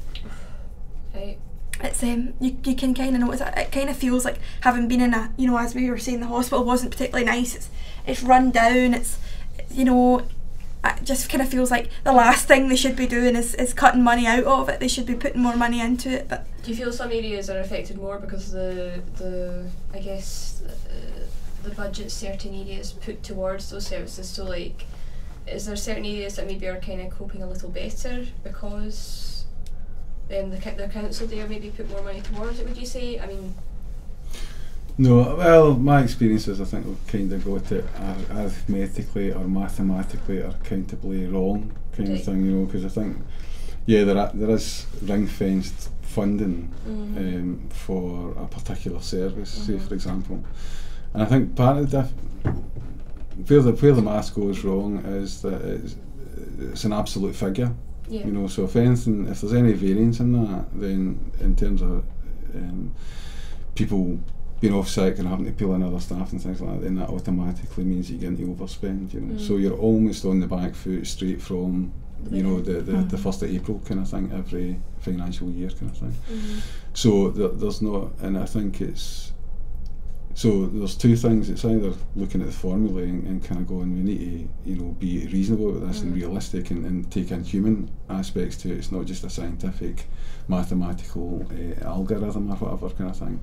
you can kind of notice that. It kind of feels like having been in a, as we were saying, the hospital wasn't particularly nice. It's run down. It just kind of feels like the last thing they should be doing is cutting money out of it. They should be putting more money into it. But do you feel some areas are affected more because the budget certain areas put towards those services? So like, is there certain areas that maybe are kind of coping a little better because their council there maybe put more money towards it? Would you say? I mean. No, well, my experiences, I think we've kind of got it arithmetically or mathematically or countably wrong kind of thing, because I think, there is ring-fenced funding for a particular service, say for example, and I think part of where the maths goes wrong is that it's an absolute figure, so if there's any variance in that, then in terms of people being off sick and having to pull in other staff and things like that, then that automatically means you get into overspend, so you're almost on the back foot straight from the 1st of April kind of thing every financial year kind of thing. So there's not, and I think it's So there's two things. It's either looking at the formula and kind of going, we need to, be reasonable about this and realistic and take in human aspects to it. It's not just a scientific, mathematical algorithm or whatever kind of thing.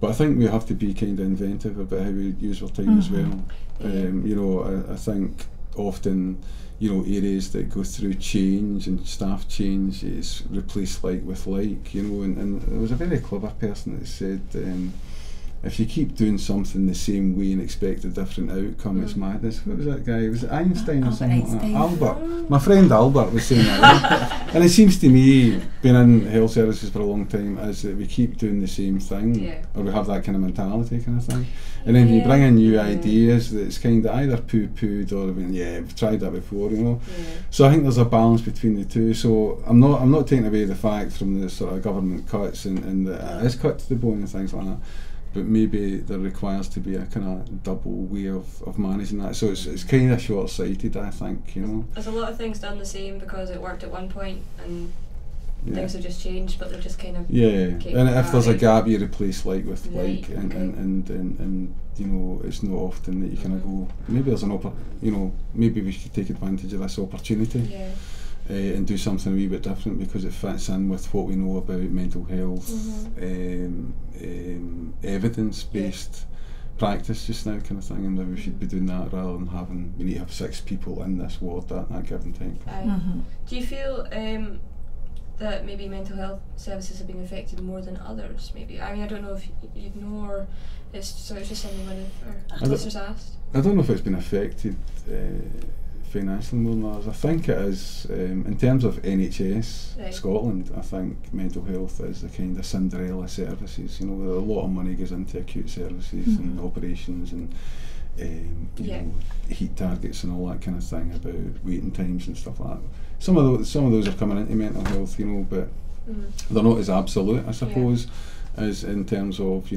But I think we have to be kind of inventive about how we use our time as well. I think often, areas that go through change and staff change is replaced like with like, and there was a very clever person that said, if you keep doing something the same way and expect a different outcome, it's madness. What was that guy? Was it Einstein or something like that? Albert. My friend Albert was saying that. And it seems to me, being in health services for a long time, is that we keep doing the same thing, or we have that kind of mentality kind of thing. And then when you bring in new ideas, that's kind of either poo-pooed or, we've tried that before, So I think there's a balance between the two. So I'm not taking away the fact from the sort of government cuts and that it is cut to the bone and things like that. But maybe there requires to be a kind of double way of managing that. So it's kind of short-sighted, I think, There's a lot of things done the same because it worked at one point and things have just changed, but they're just kind of... and if there's a gap, you replace like with like, and it's not often that you kind of go, maybe there's an maybe we should take advantage of this opportunity. And do something a wee bit different because it fits in with what we know about mental health, evidence-based practice just now kind of thing, and maybe we should be doing that rather than we need to have 6 people in this ward at that given time. Do you feel that maybe mental health services have been affected more than others, maybe? I mean, I don't know if you know, or it's just something one of our listeners asked. I don't know if it's been affected financially more than others. I think it is, in terms of NHS Scotland, I think mental health is the kind of Cinderella services, a lot of money goes into acute services and operations and heat targets and all that kind of thing about waiting times and stuff like that. Some of those are coming into mental health, but they're not as absolute, I suppose, as in terms of,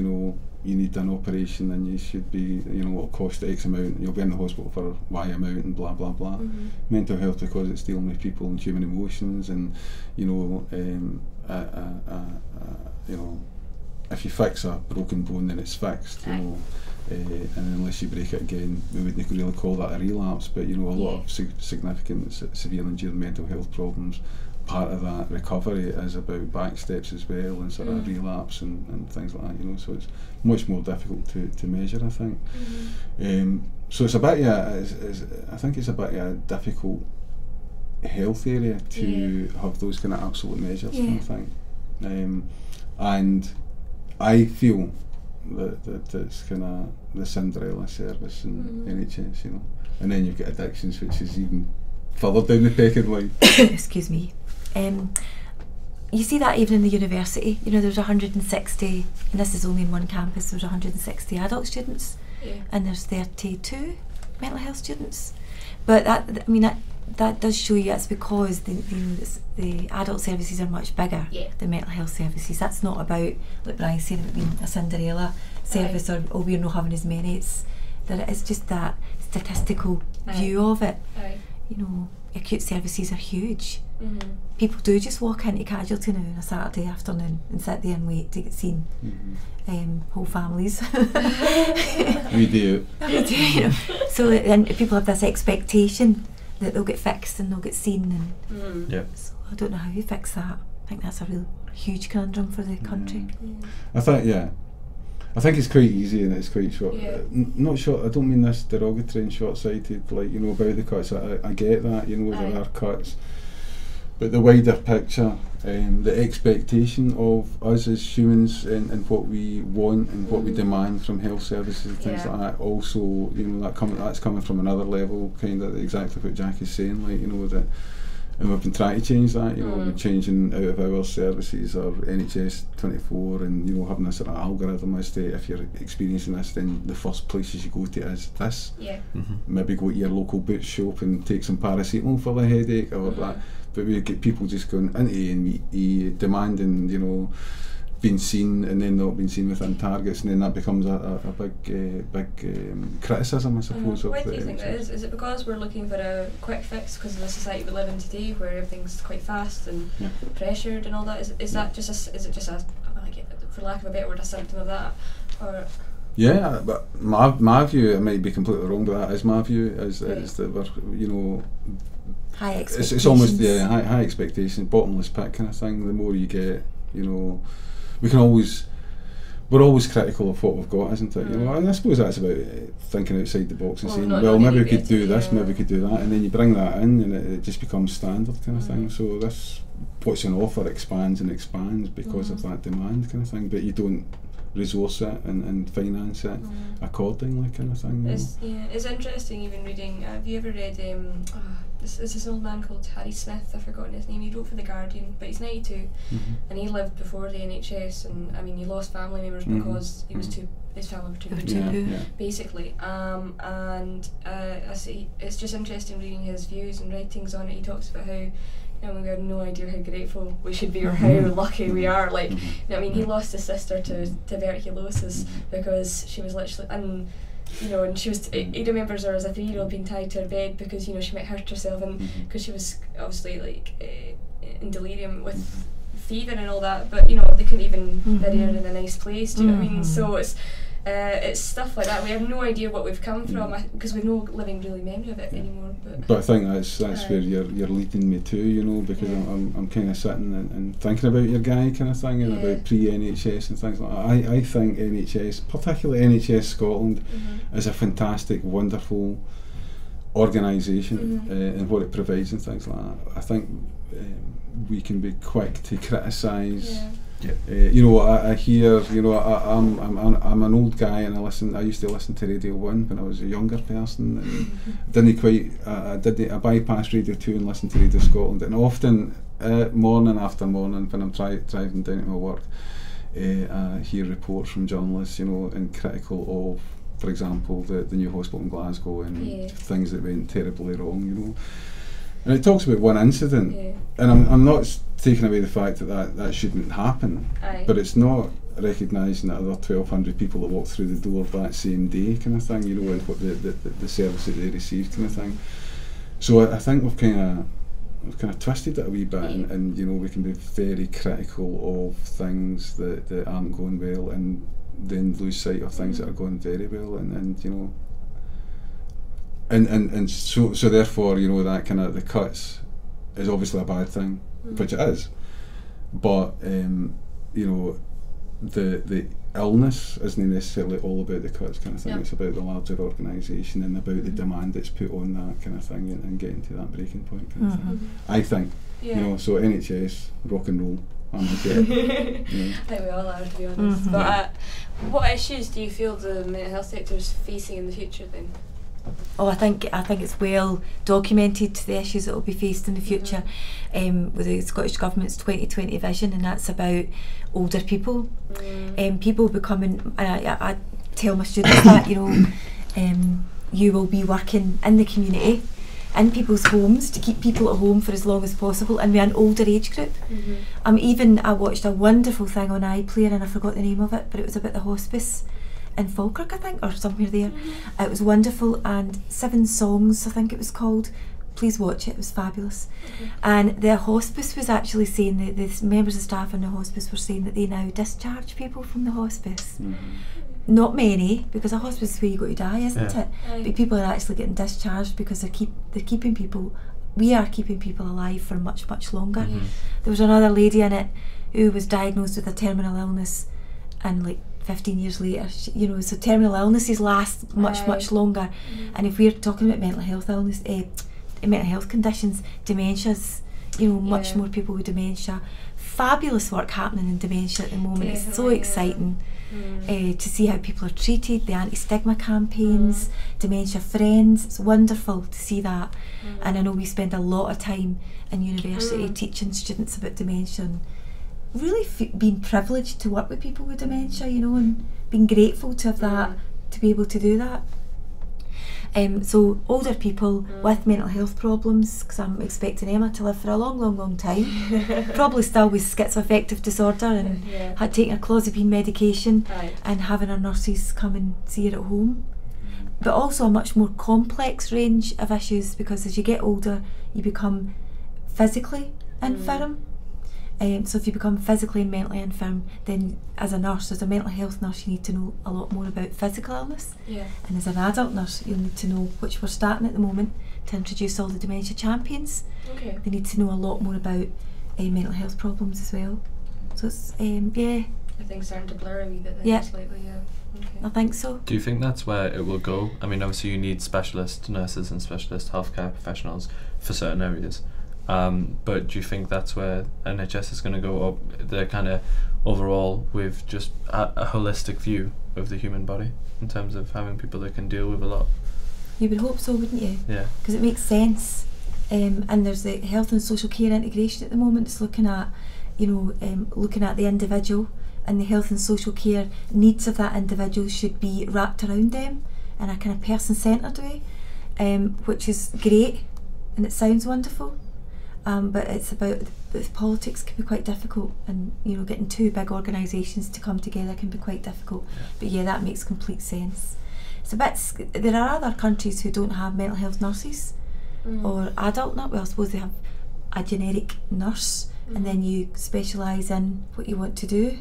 you need an operation and you should be, it'll cost X amount, and you'll be in the hospital for Y amount and blah blah blah. Mental health, because it's dealing with people and human emotions, and if you fix a broken bone, then it's fixed, and unless you break it again, we wouldn't really call that a relapse. But a lot of significant severe and enduring mental health problems, part of that recovery is about back steps as well, and sort of relapse and things like that, so it's much more difficult to measure, I think. So it's a bit I think it's a bit a difficult health area to have those kind of absolute measures kind of thing. And I feel that it's kind of the Cinderella service in NHS, and then you've got addictions, which is even further down the pecking line. Excuse me. You see that even in the university, there's 160, and this is only in one campus, there's 160 adult students, and there's 32 mental health students. But that does show you it's because the adult services are much bigger than mental health services. That's not about, like Brian said, about being a Cinderella service or we're not having as many. It's just that statistical view of it. Acute services are huge. People do just walk into casualty now on a Saturday afternoon and sit there and wait to get seen. Whole families. We do. We do. So then people have this expectation that they'll get fixed and they'll get seen, and so I don't know how you fix that. I think that's a real huge conundrum for the country. I think it's quite easy and it's quite short. Not short. I don't mean this derogatory and short-sighted, like about the cuts. I get that, there are cuts, but the wider picture, the expectation of us as humans and what we want and what we demand from health services and things like that. Also, that's coming from another level, kind of exactly what Jack is saying, that. And we've been trying to change that, we've been changing out of hours services or NHS 24 and, having this sort of algorithm as to if you're experiencing this, then the first places you go to is this. Maybe go to your local boots shop and take some paracetamol for the headache or that. But we get people just going into A&E, demanding, being seen and then not being seen within targets, and then that becomes a big criticism, I suppose. Why do you think that is? Is it because we're looking for a quick fix because of the society we live in today, where everything's quite fast and pressured and all that? Is that just is it just a, for lack of a better word, a symptom of that, or? Yeah, but my view, it might be completely wrong, but that is my view, is that we're, you know, high expectations. It's almost high expectations, bottomless pit kind of thing. The more you get, you know, we're always critical of what we've got, isn't it? You know, and I suppose that's about thinking outside the box and saying, well, maybe we could do this, maybe we could do that, and then you bring that in, and it just becomes standard kind of thing. So this, what's on offer, expands and expands because of that demand kind of thing. But you don't resource it and finance it accordingly kind of thing. It's interesting even reading. Have you ever read this is an old man called Harry Smith, I've forgotten his name. He wrote for The Guardian, but he's 92 and he lived before the NHS, and I mean he lost family members because he was his family were too good basically, and I see it's just interesting reading his views and writings on it. He talks about how, you know, we have no idea how grateful we should be or how lucky we are. Like, you know, I mean, he lost his sister to tuberculosis because she was literally, and you know, and she was. He remembers her as a 3-year-old being tied to her bed because, you know, she might hurt herself, and because she was obviously like in delirium with fever and all that. But you know, they couldn't even bury her in a nice place. Do you know what I mean? So it's stuff like that. We have no idea what we've come from because we've no living really memory of it anymore. But I think that's where you're leading me to, you know, because I'm kind of sitting and thinking about your guy kind of thing, and about pre-NHS and things like that. I think NHS, particularly NHS Scotland, is a fantastic, wonderful organisation and what it provides and things like that. I think we can be quick to criticise. You know, I hear, you know, I'm an old guy, and I used to listen to Radio 1 when I was a younger person, and I bypassed Radio 2 and listened to Radio Scotland, and often morning after morning when I'm driving down to my work, I hear reports from journalists, you know, and critical of, for example, the new hospital in Glasgow and things that went terribly wrong, you know. And it talks about one incident, and I'm not taking away the fact that shouldn't happen, but it's not recognising that other 1,200 people that walked through the door that same day kind of thing, you know, and what the service that they received kind of thing. So I think we've kind of twisted it a wee bit, and you know, we can be very critical of things that aren't going well, and then lose sight of things that are going very well, and you know. And so therefore, you know, that kind of the cuts is obviously a bad thing, which it is. But you know, the illness isn't necessarily all about the cuts kind of thing. It's about the larger organisation and about the demand that's put on that kind of thing, and getting to that breaking point kind of thing. I think, you know, so NHS, rock and roll. I'm okay. I think we all are, to be honest. But what issues do you feel the mental health sector is facing in the future then? I think it's well documented, the issues that will be faced in the future with the Scottish Government's 2020 vision, and that's about older people. People becoming, I tell my students that, you know, you will be working in the community, in people's homes, to keep people at home for as long as possible, and with an older age group. I watched a wonderful thing on iPlayer, and I forgot the name of it, but it was about the hospice in Falkirk, I think, or somewhere there. It was wonderful, and 7 Songs, I think it was called. Please watch it, it was fabulous. And the hospice was actually saying that the members of staff in the hospice were saying that they now discharge people from the hospice. Not many, because a hospice is where you go to die, isn't it? But people are actually getting discharged because they're keeping people. We are keeping people alive for much, much longer. There was another lady in it who was diagnosed with a terminal illness, and like 15 years later, you know, so terminal illnesses last much longer. And if we're talking about mental health illness, mental health conditions, dementias, you know, much more people with dementia. Fabulous work happening in dementia at the moment. It's so exciting to see how people are treated, the anti-stigma campaigns, Dementia Friends. It's wonderful to see that. And I know we spend a lot of time in university teaching students about dementia, and really being privileged to work with people with dementia, you know, and being grateful to have that, to be able to do that. So older people with mental health problems, because I'm expecting Emma to live for a long time, probably still with schizoaffective disorder, and had taken her clozapine medication, and having her nurses come and see her at home. But also a much more complex range of issues, because as you get older you become physically infirm. So if you become physically and mentally infirm, then as a nurse, as a mental health nurse, you need to know a lot more about physical illness. And as an adult nurse, you'll need to know, which we're starting at the moment, to introduce all the dementia champions. They need to know a lot more about mental health problems as well. So it's, yeah. I think starting to blur a wee bit then slightly, I think so. Do you think that's where it will go? I mean, obviously you need specialist nurses and specialist healthcare professionals for certain areas. But do you think that's where NHS is going to go, or the kind of overall with just a holistic view of the human body in terms of having people that can deal with a lot? You would hope so, wouldn't you? Yeah. Because it makes sense. And there's the health and social care integration at the moment. It's looking at, looking at the individual, and the health and social care needs of that individual should be wrapped around them in a kind of person-centred way, which is great and it sounds wonderful. But it's about, politics can be quite difficult, and getting two big organisations to come together can be quite difficult. But yeah, that makes complete sense. It's a bit. There are other countries who don't have mental health nurses or adult nurse. Well, I suppose they have a generic nurse, and then you specialise in what you want to do.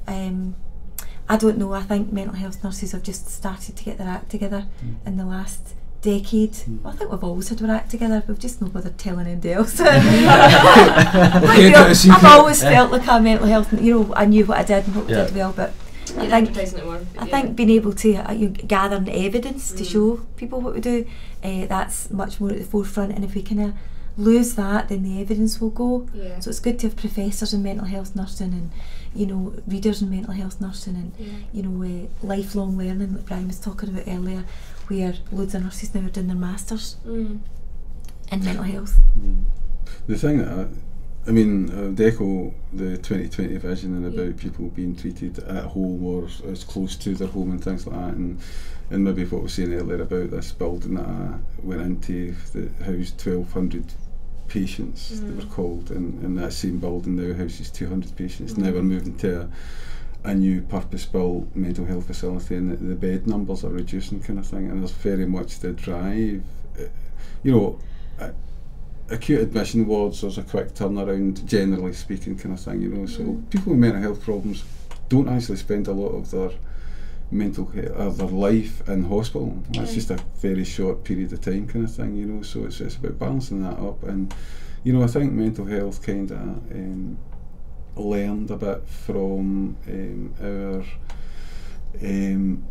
I don't know. I think mental health nurses have just started to get their act together in the last decade. Well, I think we've always had our act together. We've just not bothered telling anybody else. I've always felt like a mental health. I knew what I did and what I did well, but I think being able to gather evidence to show people what we do, that's much more at the forefront. And if we kind of lose that, then the evidence will go. So it's good to have professors in mental health nursing, and readers in mental health nursing, and lifelong learning that Brian was talking about earlier, where loads of nurses now are doing their masters in mental health. The thing that I echo the 2020 vision and about people being treated at home or as close to their home and things like that, and maybe what we were saying earlier about this building that I went into that housed 1,200 patients, they were called, and that same building now houses 200 patients. Now we're moving to a new purpose-built mental health facility, and the bed numbers are reducing, kind of thing, and there's very much the drive. Acute admission wards, there's a quick turnaround, generally speaking, kind of thing, so people with mental health problems don't actually spend a lot of their mental health, their life in hospital. That's just a very short period of time, kind of thing, so it's about balancing that up. And I think mental health kind of learned a bit from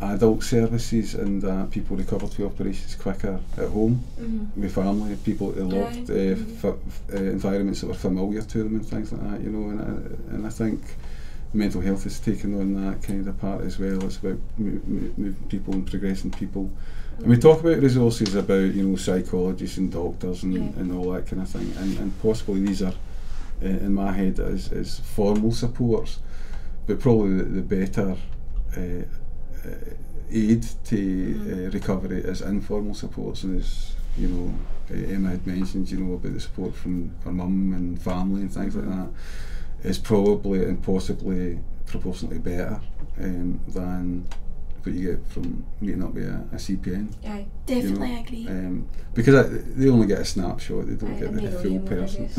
our adult services, and people recovered from operations quicker at home with family, people who loved environments that were familiar to them and things like that, and I think mental health is taking on that kind of part as well. It's about moving people and progressing people. And we talk about resources about psychologists and doctors and all that kind of thing, and possibly these are in my head as formal supports, but probably the better aid to recovery is informal supports. And as Emma had mentioned, about the support from her mum and family and things like that, is probably and possibly proportionately better than what you get from meeting up with a CPN. Yeah, definitely agree. Because they only get a snapshot, they don't get the full person.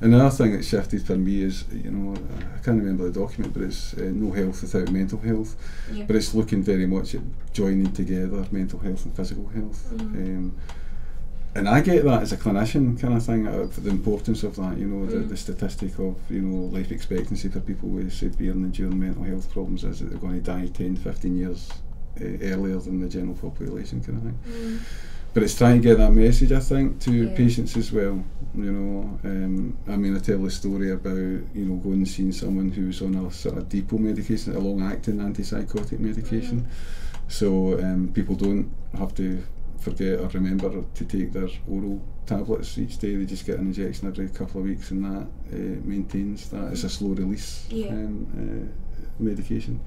And another thing that shifted for me is, I can't remember the document, but it's no health without mental health. But it's looking very much at joining together mental health and physical health. And I get that as a clinician, kind of thing, of the importance of that, the statistic of, life expectancy for people with severe and enduring mental health problems is that they're going to die 10, 15 years earlier than the general population, kind of thing. But it's trying to get that message, I think, to patients as well. I tell a story about, going and seeing someone who's on a sort of depot medication, a long-acting antipsychotic medication. So people don't have to forget or remember to take their oral tablets each day. They just get an injection every couple of weeks, and that maintains that. It's a slow release medication.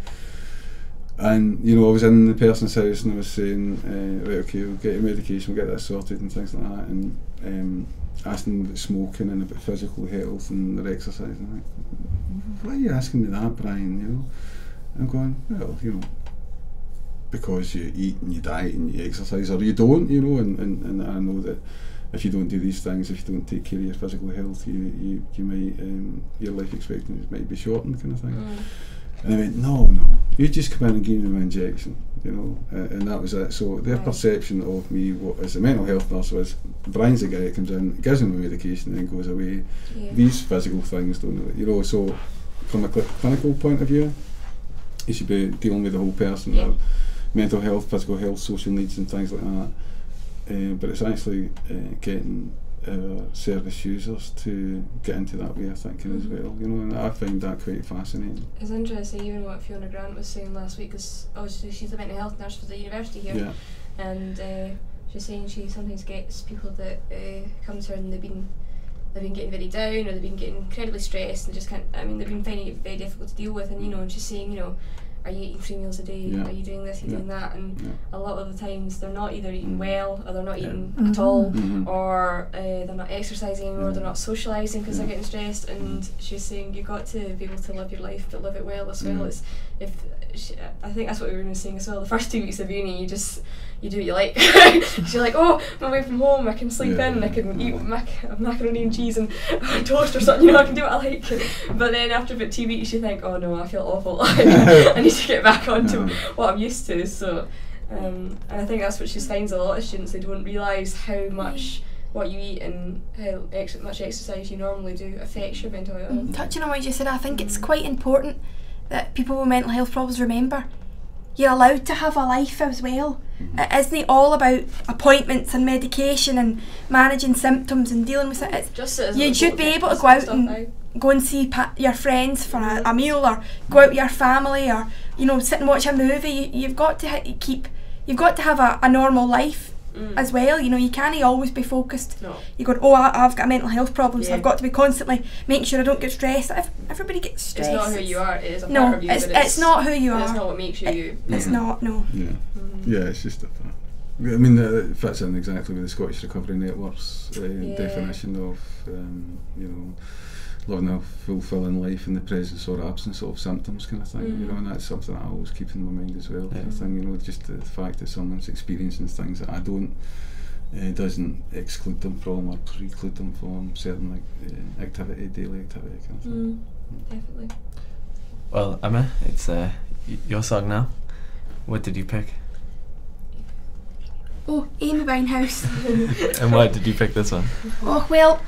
And I was in the person's house and I was saying, right, okay, we'll get your medication, we'll get that sorted and things like that, and asking them about smoking and about physical health and their exercise. And I'm like, why are you asking me that, Brian? I'm going, well, because you eat and you diet and you exercise, or you don't, and I know that if you don't do these things, if you don't take care of your physical health, you might your life expectancy might be shortened, kind of thing. And I went, no, you just come in and give me an injection, you know, and that was it. So their perception of me as a mental health nurse was, Brian's the guy that comes in, gives him the medication, and then goes away. These physical things don't, you know. So from a clinical point of view, you should be dealing with the whole person, their mental health, physical health, social needs, and things like that. But it's actually getting service users to get into that way of thinking as well, you know, and I find that quite fascinating. It's interesting, even what Fiona Grant was saying last week, because obviously she's a mental health nurse for the university here, and she's saying she sometimes gets people that come to her and they've been getting very down, or they've been getting incredibly stressed and just can't, I mean, they've been finding it very difficult to deal with, and you know, and she's saying, you know, are you eating 3 meals a day? Are you doing this? Are you doing that? And a lot of the times they're not either eating well, or they're not eating at all, or they're not exercising anymore, they're not socialising because they're getting stressed. And she's saying you've got to be able to live your life, but live it well as well. It's, I think that's what we were saying as well. The first 2 weeks of uni, you do what you like. She's like, oh, I'm away from home, I can sleep in, I can eat macaroni and cheese and toast or something, you know, I can do what I like. But then after about 2 weeks you think, oh no, I feel awful, I need to get back onto what I'm used to. So and I think that's what she finds a lot of students, they don't realise how much what you eat and how much exercise you normally do affects your mental health. Touching on what you said, I think it's quite important that people with mental health problems remember you're allowed to have a life as well. It isn't all about appointments and medication and managing symptoms and dealing with it. You should be able to go out and go and see your friends for a meal, or go out with your family, or you know, sit and watch a movie. You've got to have a normal life as well. You know, you can't always be focused. You go, oh, I've got a mental health problem, so I've got to be constantly making sure I don't get stressed. Everybody gets stressed. It's not who you are. It is a part of you. It's not who you are. It's not what makes you you. It's not. No. Yeah, it's just a fact. I mean, it fits in exactly with the Scottish Recovery Network's definition of, you know, living a fulfilling life in the presence or absence of symptoms, kind of thing. You know, and that's something I always keep in my mind as well. Kind of thing, you know, just the fact that someone's experiencing things that I don't doesn't exclude them from or preclude them from certain activity, daily activity, kind of thing. Definitely. Well, Emma, it's your song now. What did you pick? Oh, Amy Winehouse. And why did you pick this one? Oh, well,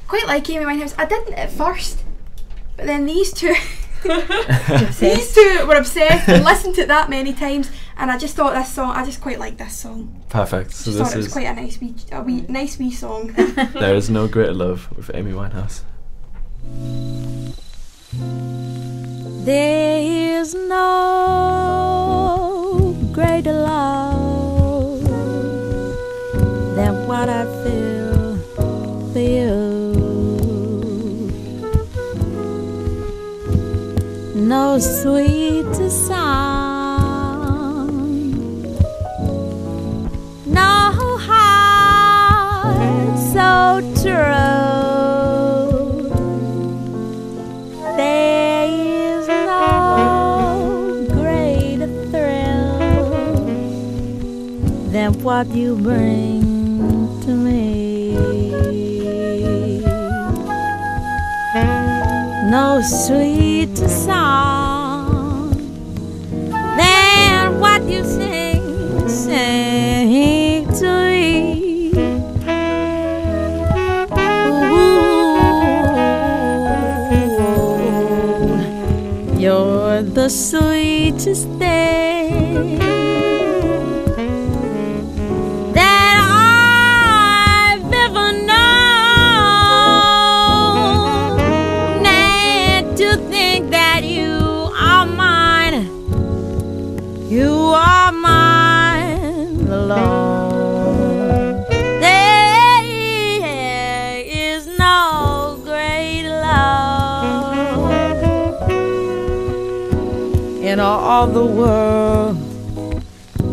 quite like Amy Winehouse. I didn't at first, but then these two were obsessed and listened to it that many times, and I just thought this song, I just quite like this song. Perfect. So I thought it was quite a nice wee song. There is no greater love with Amy Winehouse. There is no greater love than what I feel for you. No sweeter song, no heart so true. There is no greater thrill than what you bring to me. No sweeter song than what you sing to me. Ooh, you're the sweetest thing that I've ever known, and to think that you are mine alone. There is no great love in all the world.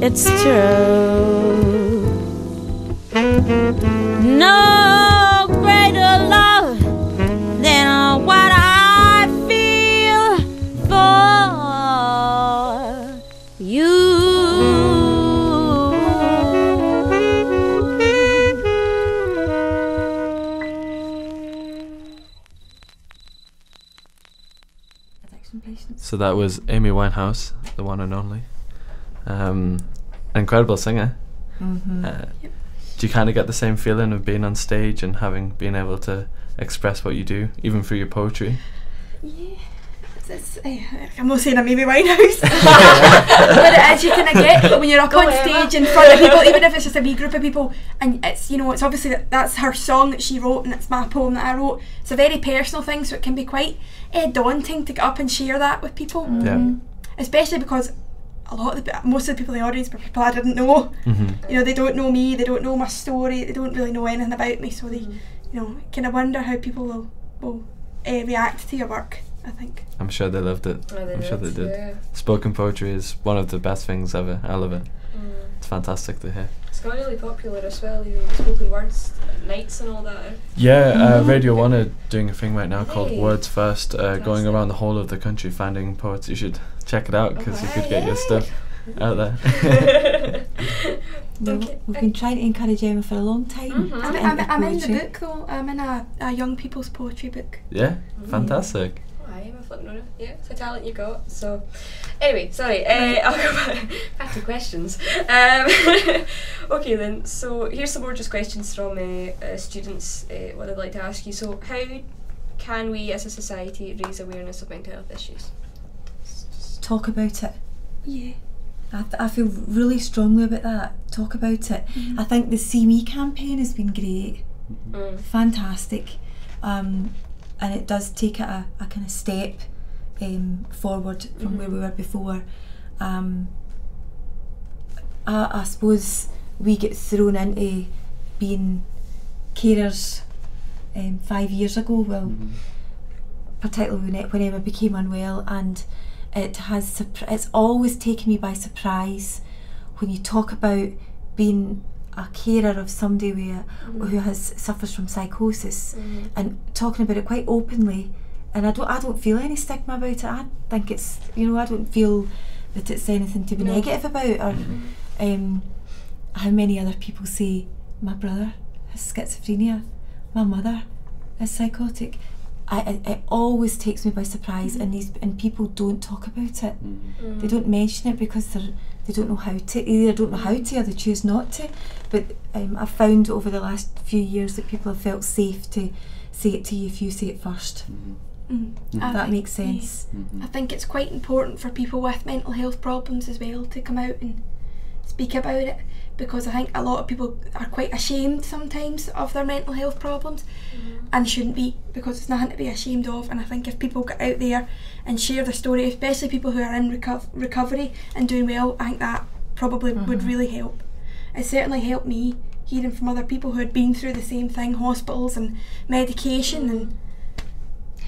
It's true. No greater love than what I feel for you. patients. So that was Amy Winehouse, the one and only. Incredible singer. Do you kind of get the same feeling of being on stage and been able to express what you do, even through your poetry? Yeah. I'm not saying I'm Amy Winehouse, but it is, you kind of get when you're up on stage in front of people, even if it's just a wee group of people, and it's, you know, it's obviously that's her song that she wrote and it's my poem that I wrote. It's a very personal thing, so it can be quite daunting to get up and share that with people. Especially because most of the people in the audience were people I didn't know. You know, they don't know me, they don't know my story, they don't really know anything about me, so they, you know, kind of wonder how people will react to your work, I think. I'm sure they loved it. I'm sure they did. Yeah. Spoken poetry is one of the best things ever. I love it. It's fantastic to hear. It's got really popular as well, even spoken words nights and all that. Yeah, Radio 1 are doing a thing right now called Hey. Words First, going around the whole of the country finding poets. You should check it out because you could get your stuff out there. We've been trying to encourage Emma for a long time. I'm in the book though. I'm in a young people's poetry book. Yeah, fantastic. I'm flipping on it. Yeah, it's a talent you got. So, anyway, sorry. I'll go back to questions. Okay then. So here's some more just questions from students. What I'd like to ask you. So, how can we, as a society, raise awareness of mental health issues? Talk about it. Yeah. I feel really strongly about that. Talk about it. I think the See Me campaign has been great. Fantastic. And it does take it a kind of step forward from where we were before. I suppose we get thrown into being carers 5 years ago, well, particularly when Emma became unwell, and it's always taken me by surprise when you talk about being a carer of somebody who suffers from psychosis, and talking about it quite openly, and I don't feel any stigma about it. I think it's, you know, I don't feel that it's anything to be negative about, or how many other people say my brother has schizophrenia, my mother is psychotic. It always takes me by surprise, and people don't talk about it. They don't mention it because they don't know how to. Either don't know how to, or they choose not to. But I've found over the last few years that people have felt safe to say it to you if you say it first. If that makes sense. I think it's quite important for people with mental health problems as well to come out and speak about it, because I think a lot of people are quite ashamed sometimes of their mental health problems, and shouldn't be, because it's nothing to be ashamed of. And I think if people get out there and share their story, especially people who are in recovery and doing well, I think that probably would really help. It certainly helped me hearing from other people who had been through the same thing, hospitals and medication and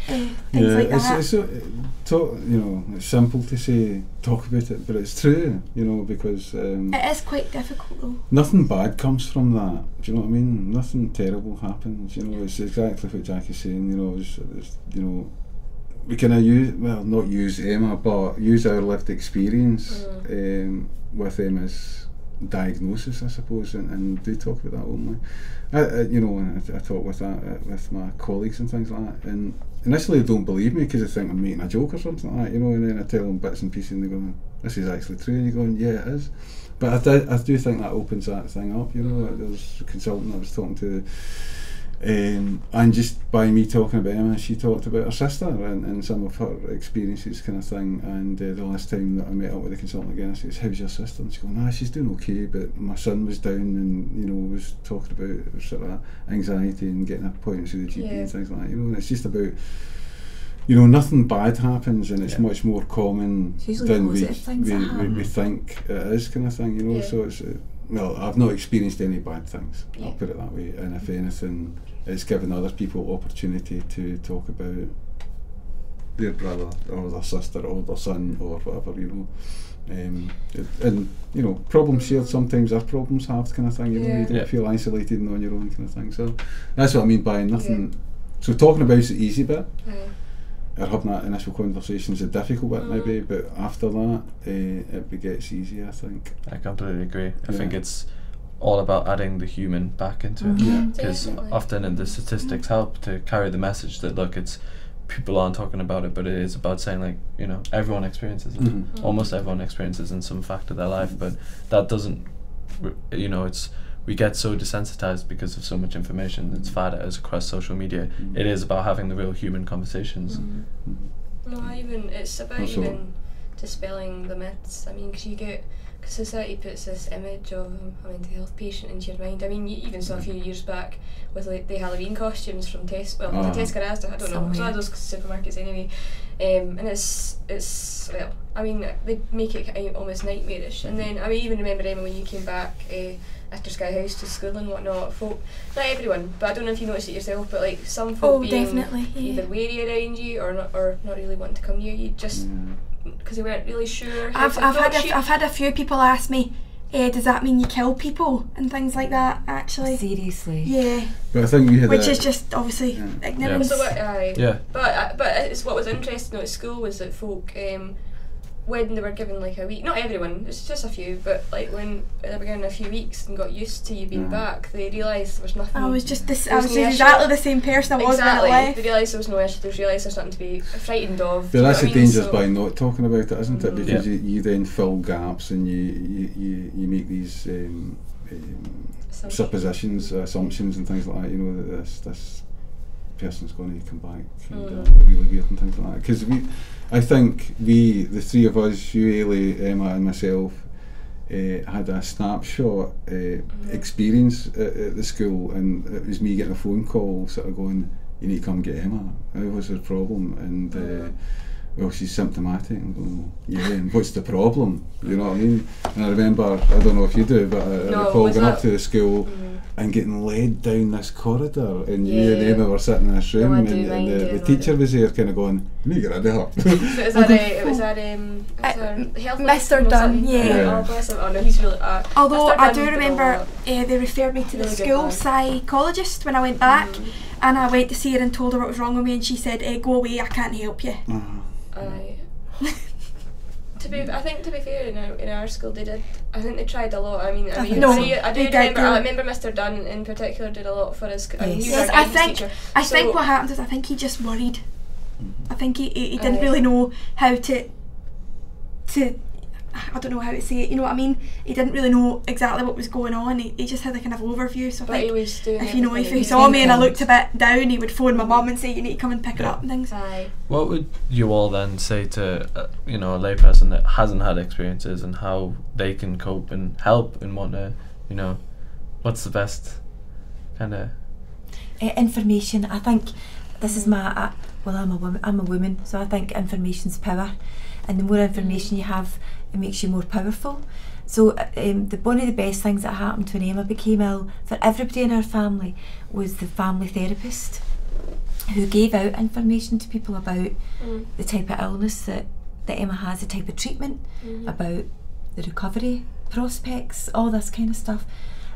things like that. It's you know, it's simple to say talk about it, but it's true, you know, because it is quite difficult though. Nothing bad comes from that. Do you know what I mean? Nothing terrible happens. You know, it's exactly what Jackie's saying. You know, it's you know, we can not use Emma, but use our lived experience with Emma's diagnosis, I suppose, and do talk about that openly. You know, and I talk with that with my colleagues and things like that, and initially they don't believe me because they think I'm making a joke or something like that, you know, and then I tell them bits and pieces and they go, this is actually true, and you're going, yeah, it is. But I do think that opens that thing up, you know. There was a consultant I was talking to, and just by me talking about Emma, she talked about her sister and some of her experiences, kind of thing. And the last time that I met up with the consultant again, I said, how's your sister? And she goes, nah, she's doing okay, but my son was down and, you know, was talking about sort of anxiety and getting appointments with the GP and things like that, you know. And it's just about, you know, nothing bad happens, and it's much more common than we think it is, kind of thing, you know. So it's well, I've not experienced any bad things, I'll put it that way, and if anything, it's given other people opportunity to talk about their brother or their sister or their son or whatever, you know. And you know, problems shared sometimes are problems halved, kind of thing, you know. You don't feel isolated and on your own, kind of thing. So that's what I mean by nothing. So talking about it's the easy bit, or having that initial conversation is the difficult bit maybe, but after that it gets easier, I think. I completely agree. I think it's all about adding the human back into it, because often the statistics help to carry the message that, look, it's people aren't talking about it, but it is about saying, like, you know, everyone experiences it. Almost everyone experiences in some fact of their life, but that doesn't, you know, we get so desensitized because of so much information that's fed at us across social media. It is about having the real human conversations. No, it's about even dispelling the myths. I mean, because society puts this image of a mental health patient into your mind. I mean, you even saw a few years back with like the Halloween costumes from Tesco, Tesco, Asda, I don't know, some of those supermarkets anyway. And it's well, I mean, they make it almost nightmarish. And then I even remember, Emma, when you came back after Sky House to school and whatnot, folk, not everyone, but I don't know if you noticed it yourself, but like some folk being either wary around you or not really wanting to come near you, just because they weren't really sure. I've had a few people ask me, does that mean you kill people and things like that? Actually, seriously, yeah. But I think you had which is just obviously ignorance. So but it's what was interesting at school was that folk, when they were given like a week, not everyone, it's just a few, but like when they were given a few weeks and got used to you being back, they realised there was nothing. I was just exactly the same person I was when I left. They realised there was no issue, they realised there's nothing to be frightened of. But that's the dangers by not talking about it, isn't it? Because you then fill gaps and you make these suppositions, assumptions and things like that, you know, that this person's going to come back really weird and things like that. Because I think the three of us, you, Ailey, Emma and myself, had a snapshot experience at the school, and it was me getting a phone call sort of going, you need to come get Emma, what's her problem? And well, she's symptomatic. I'm going, yeah, and what's the problem? You know what I mean? And I remember, I don't know if you do, but I recall going up to the school and getting led down this corridor, and you and Emma were sitting in this room, and the teacher was there kind of going, you need to get rid of her. So it was our health Mr. Dunn, Oh, bless him. Oh no, he's really although I do remember they referred me to the school psychologist when I went back, and I went to see her and told her what was wrong with me, and she said, go away, I can't help you. I think to be fair, in our school they did. I think they tried a lot. I remember Mr. Dunn in particular did a lot for us. I think what happened is I think he just worried. I think he didn't really know how to I don't know how to say it, you know what I mean? He didn't really know exactly what was going on. He just had a kind of overview. So I think if he saw me and I looked a bit down, he would phone my mum and say, you need to come and pick her up and things. What would you all then say to a layperson that hasn't had experiences, and how they can cope and help and want to, what's the best kind of information? I think this is my I'm a woman, so I think information's power, and the more information you have, it makes you more powerful. So one of the best things that happened when Emma became ill for everybody in our family was the family therapist who gave out information to people about the type of illness that Emma has, the type of treatment, about the recovery prospects, all this kind of stuff.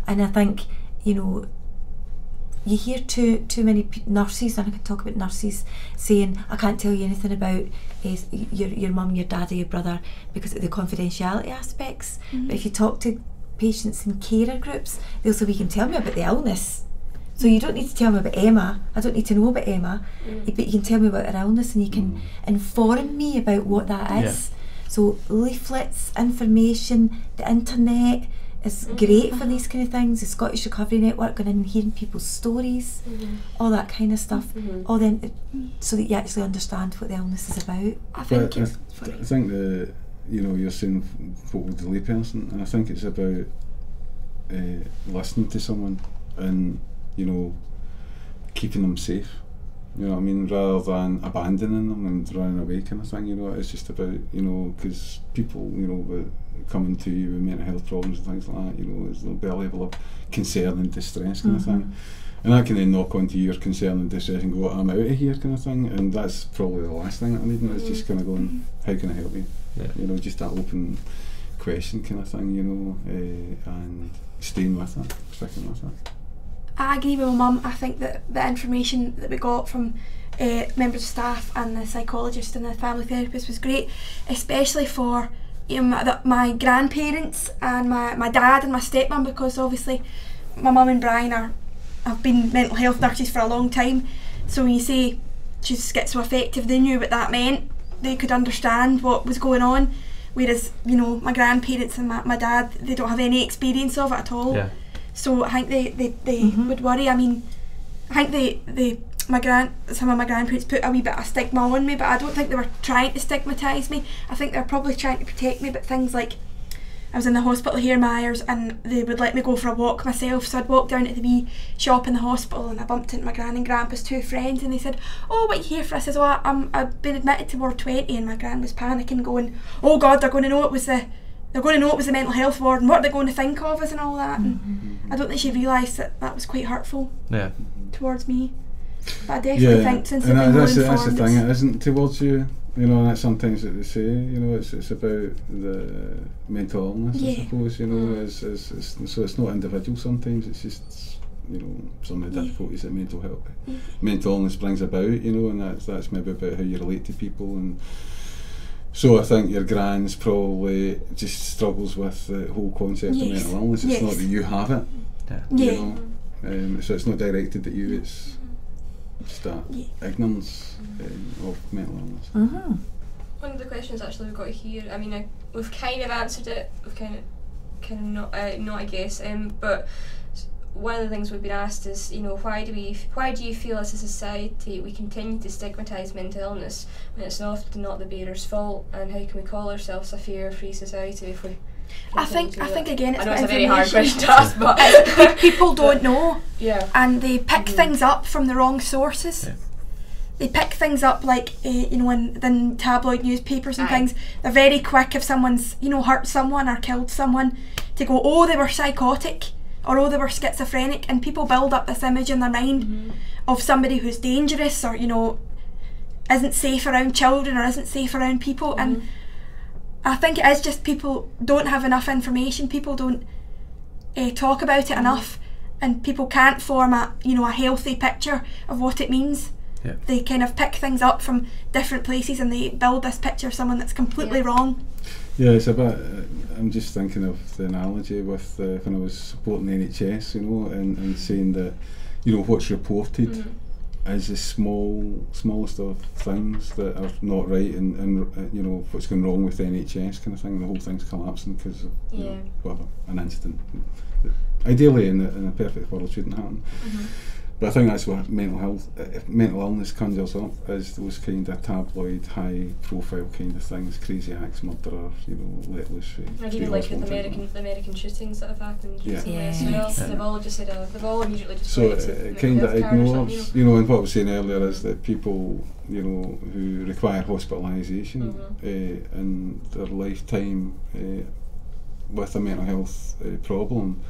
And I think, you hear too many nurses, and I can talk about nurses, saying, I can't tell you anything about your mum, your dad or your brother because of the confidentiality aspects. But if you talk to patients in carer groups, they'll say, well, you can tell me about the illness. So you don't need to tell me about Emma, I don't need to know about Emma, but you can tell me about her illness, and you can inform me about what that is. So leaflets, information, the internet is great for these kind of things. The Scottish Recovery Network, going in and hearing people's stories, all that kind of stuff, all then, so that you actually understand what the illness is about. I think the you're saying what with the layperson, and I think it's about listening to someone and keeping them safe. You know what I mean, rather than abandoning them and running away kind of thing. It's just about because people coming to you with mental health problems and things like that, there'll be a level of concern and distress kind of thing, and that can then knock onto your concern and distress and go, I'm out of here kind of thing, and that's probably the last thing that I need. It's just kind of going, how can I help you? Just that open question kind of thing, and staying with it, sticking with it. I agree with my mum. I think that the information that we got from members of staff and the psychologist and the family therapist was great, especially for my grandparents and my dad and my stepmum, because obviously my mum and Brian have been mental health nurses for a long time. So when you say she's schizoaffective, they knew what that meant. They could understand what was going on. Whereas, you know, my grandparents and my dad, they don't have any experience of it at all. Yeah. So I think they would worry. I mean, I think some of my grandparents put a wee bit of stigma on me, but I don't think they were trying to stigmatise me. I think they were probably trying to protect me. But things like, I was in the hospital here, Myers, and they would let me go for a walk myself. So I'd walk down to the wee shop in the hospital, and I bumped into my gran and grandpa's two friends, and they said, "Oh, what are you here for?" I says, "Oh, I've been admitted to Ward 20," and my gran was panicking, going, "Oh God, they're going to know it was the mental health ward, and what are they going to think of us and all that." And I don't think she realised that was quite hurtful towards me. But I definitely think since I've been more informed, that's the thing, it isn't towards you. You know, and that's sometimes that they say, you know, it's about the mental illness, I suppose, you know, so it's not individual sometimes, it's just, you know, some of the difficulties that mental illness brings about, you know, and that's maybe about how you relate to people. And so I think your gran's probably just struggles with the whole concept of mental illness. It's not that you have it, you know, so it's not directed at you, it's just that ignorance of mental illness. One of the questions actually we've got here, I mean, we've kind of answered it, we've kind of not, I guess, but one of the things we've been asked is, you know, why do you feel as a society we continue to stigmatise mental illness when it's often not the bearer's fault, and how can we call ourselves a fear-free society if we I think again it's I know it's a very hard question to ask, but people don't know, and they pick Mm-hmm. things up from the wrong sources. Yeah. They pick things up like you know, in tabloid newspapers and things. They're very quick if someone's, you know, hurt someone or killed someone, to go, oh, they were psychotic, or oh, they were schizophrenic, and people build up this image in their mind of somebody who's dangerous, or, you know, isn't safe around children or isn't safe around people. And I think it is just people don't have enough information, people don't talk about it enough, and people can't form a healthy picture of what it means. They kind of pick things up from different places and they build this picture of someone that's completely wrong. Yeah, it's a bit, I'm just thinking of the analogy with when I was supporting the NHS, you know, and saying that, you know, what's reported is the smallest of things that are not right, and you know, what's going wrong with the NHS kind of thing. The whole thing's collapsing because of you know, whatever, an incident. Ideally, in a perfect world, it shouldn't happen. But I think that's what mental illness conjures up, is those kind of tabloid, high-profile kind of things, crazy acts, murderers, you know, let loose. And even like with the American shootings that have happened recently as well, they've all just said they've all immediately just so it kind of ignores, you know, and what I was saying earlier is that people, you know, who require hospitalisation in their lifetime with a mental health problem,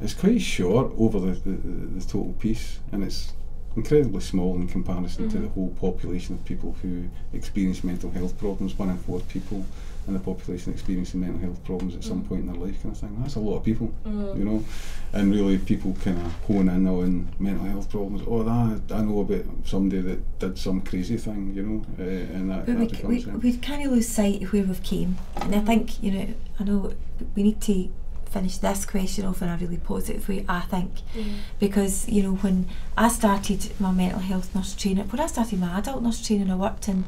it's quite short over the total piece, and it's incredibly small in comparison to the whole population of people who experience mental health problems. 1 in 4 people in the population experiencing mental health problems at some point in their life, kind of thing. That's a lot of people, you know. And really, people kind of hone in on mental health problems. Oh, I know about somebody that did some crazy thing, you know, and that becomes. We kind of lose sight of where we've came, and I think, you know, I know we need to finish this question off in a really positive way, I think, because, you know, when I started my mental health nurse training, when I started my adult nurse training, I worked in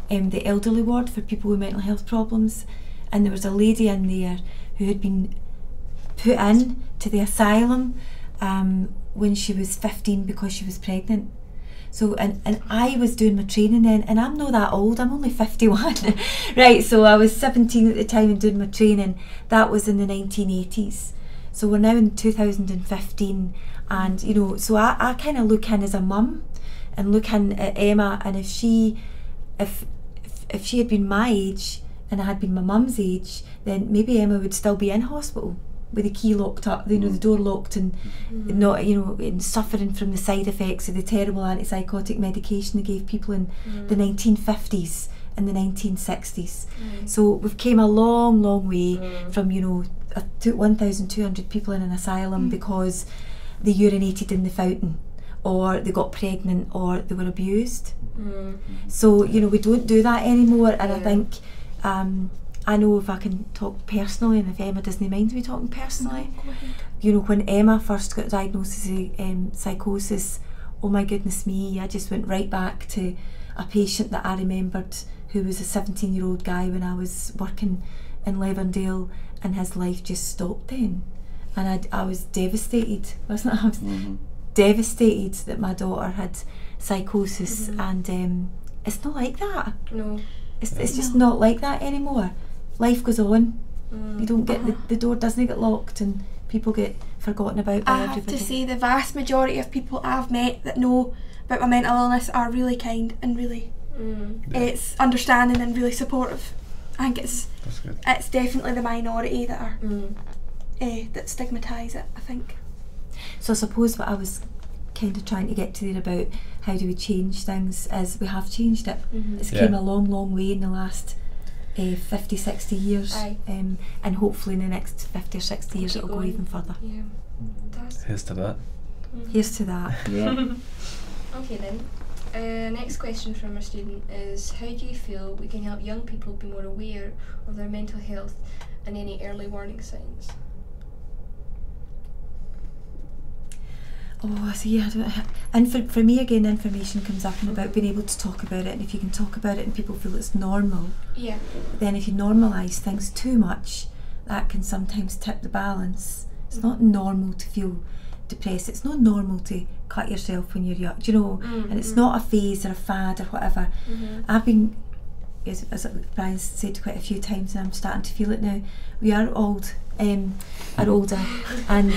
the elderly ward for people with mental health problems, and there was a lady in there who had been put in to the asylum when she was 15 because she was pregnant. So, and I was doing my training then, and I'm not that old, I'm only 51, right, so I was 17 at the time and doing my training. That was in the 1980s. So we're now in 2015, and, you know, so I kind of look in as a mum, and look in at Emma, and if she had been my age, and I had been my mum's age, then maybe Emma would still be in hospital, with the key locked up, you know, the door locked, and not, you know, and suffering from the side effects of the terrible antipsychotic medication they gave people in the 1950s and the 1960s. So we've came a long, long way from, you know, 1,200 people in an asylum because they urinated in the fountain, or they got pregnant, or they were abused. So, you know, we don't do that anymore, and I think I know, if I can talk personally, and if Emma doesn't mind me talking personally, you know, when Emma first got diagnosed with psychosis, oh my goodness me, I just went right back to, a patient that I remembered who was a 17-year-old guy when I was working in Leverdale, and his life just stopped then. And I was devastated, wasn't I? I was devastated that my daughter had psychosis, and it's not like that. No. It's just not like that anymore. Life goes on. You don't get, the door doesn't get locked, and people get forgotten about by I everybody. have to say the vast majority of people I've met that know about my mental illness are really kind and really it's understanding and really supportive. I think it's definitely the minority that are that stigmatise it, I think. So I suppose what I was kind of trying to get to there about how do we change things is we have changed it. It's came a long way in the last 50, 60 years, and hopefully in the next 50 or 60 years it'll go even further. Here's to that. Here's to that. Okay then, next question from our student is, how do you feel we can help young people be more aware of their mental health and any early warning signs? Oh, so yeah, and for me again, information comes up and about being able to talk about it, and if you can talk about it and people feel it's normal, then if you normalise things too much, that can sometimes tip the balance. It's not normal to feel depressed, it's not normal to cut yourself when you're young, do you know, and it's not a phase or a fad or whatever. I've been, as Brian said quite a few times, and I'm starting to feel it now, we are old, are older, and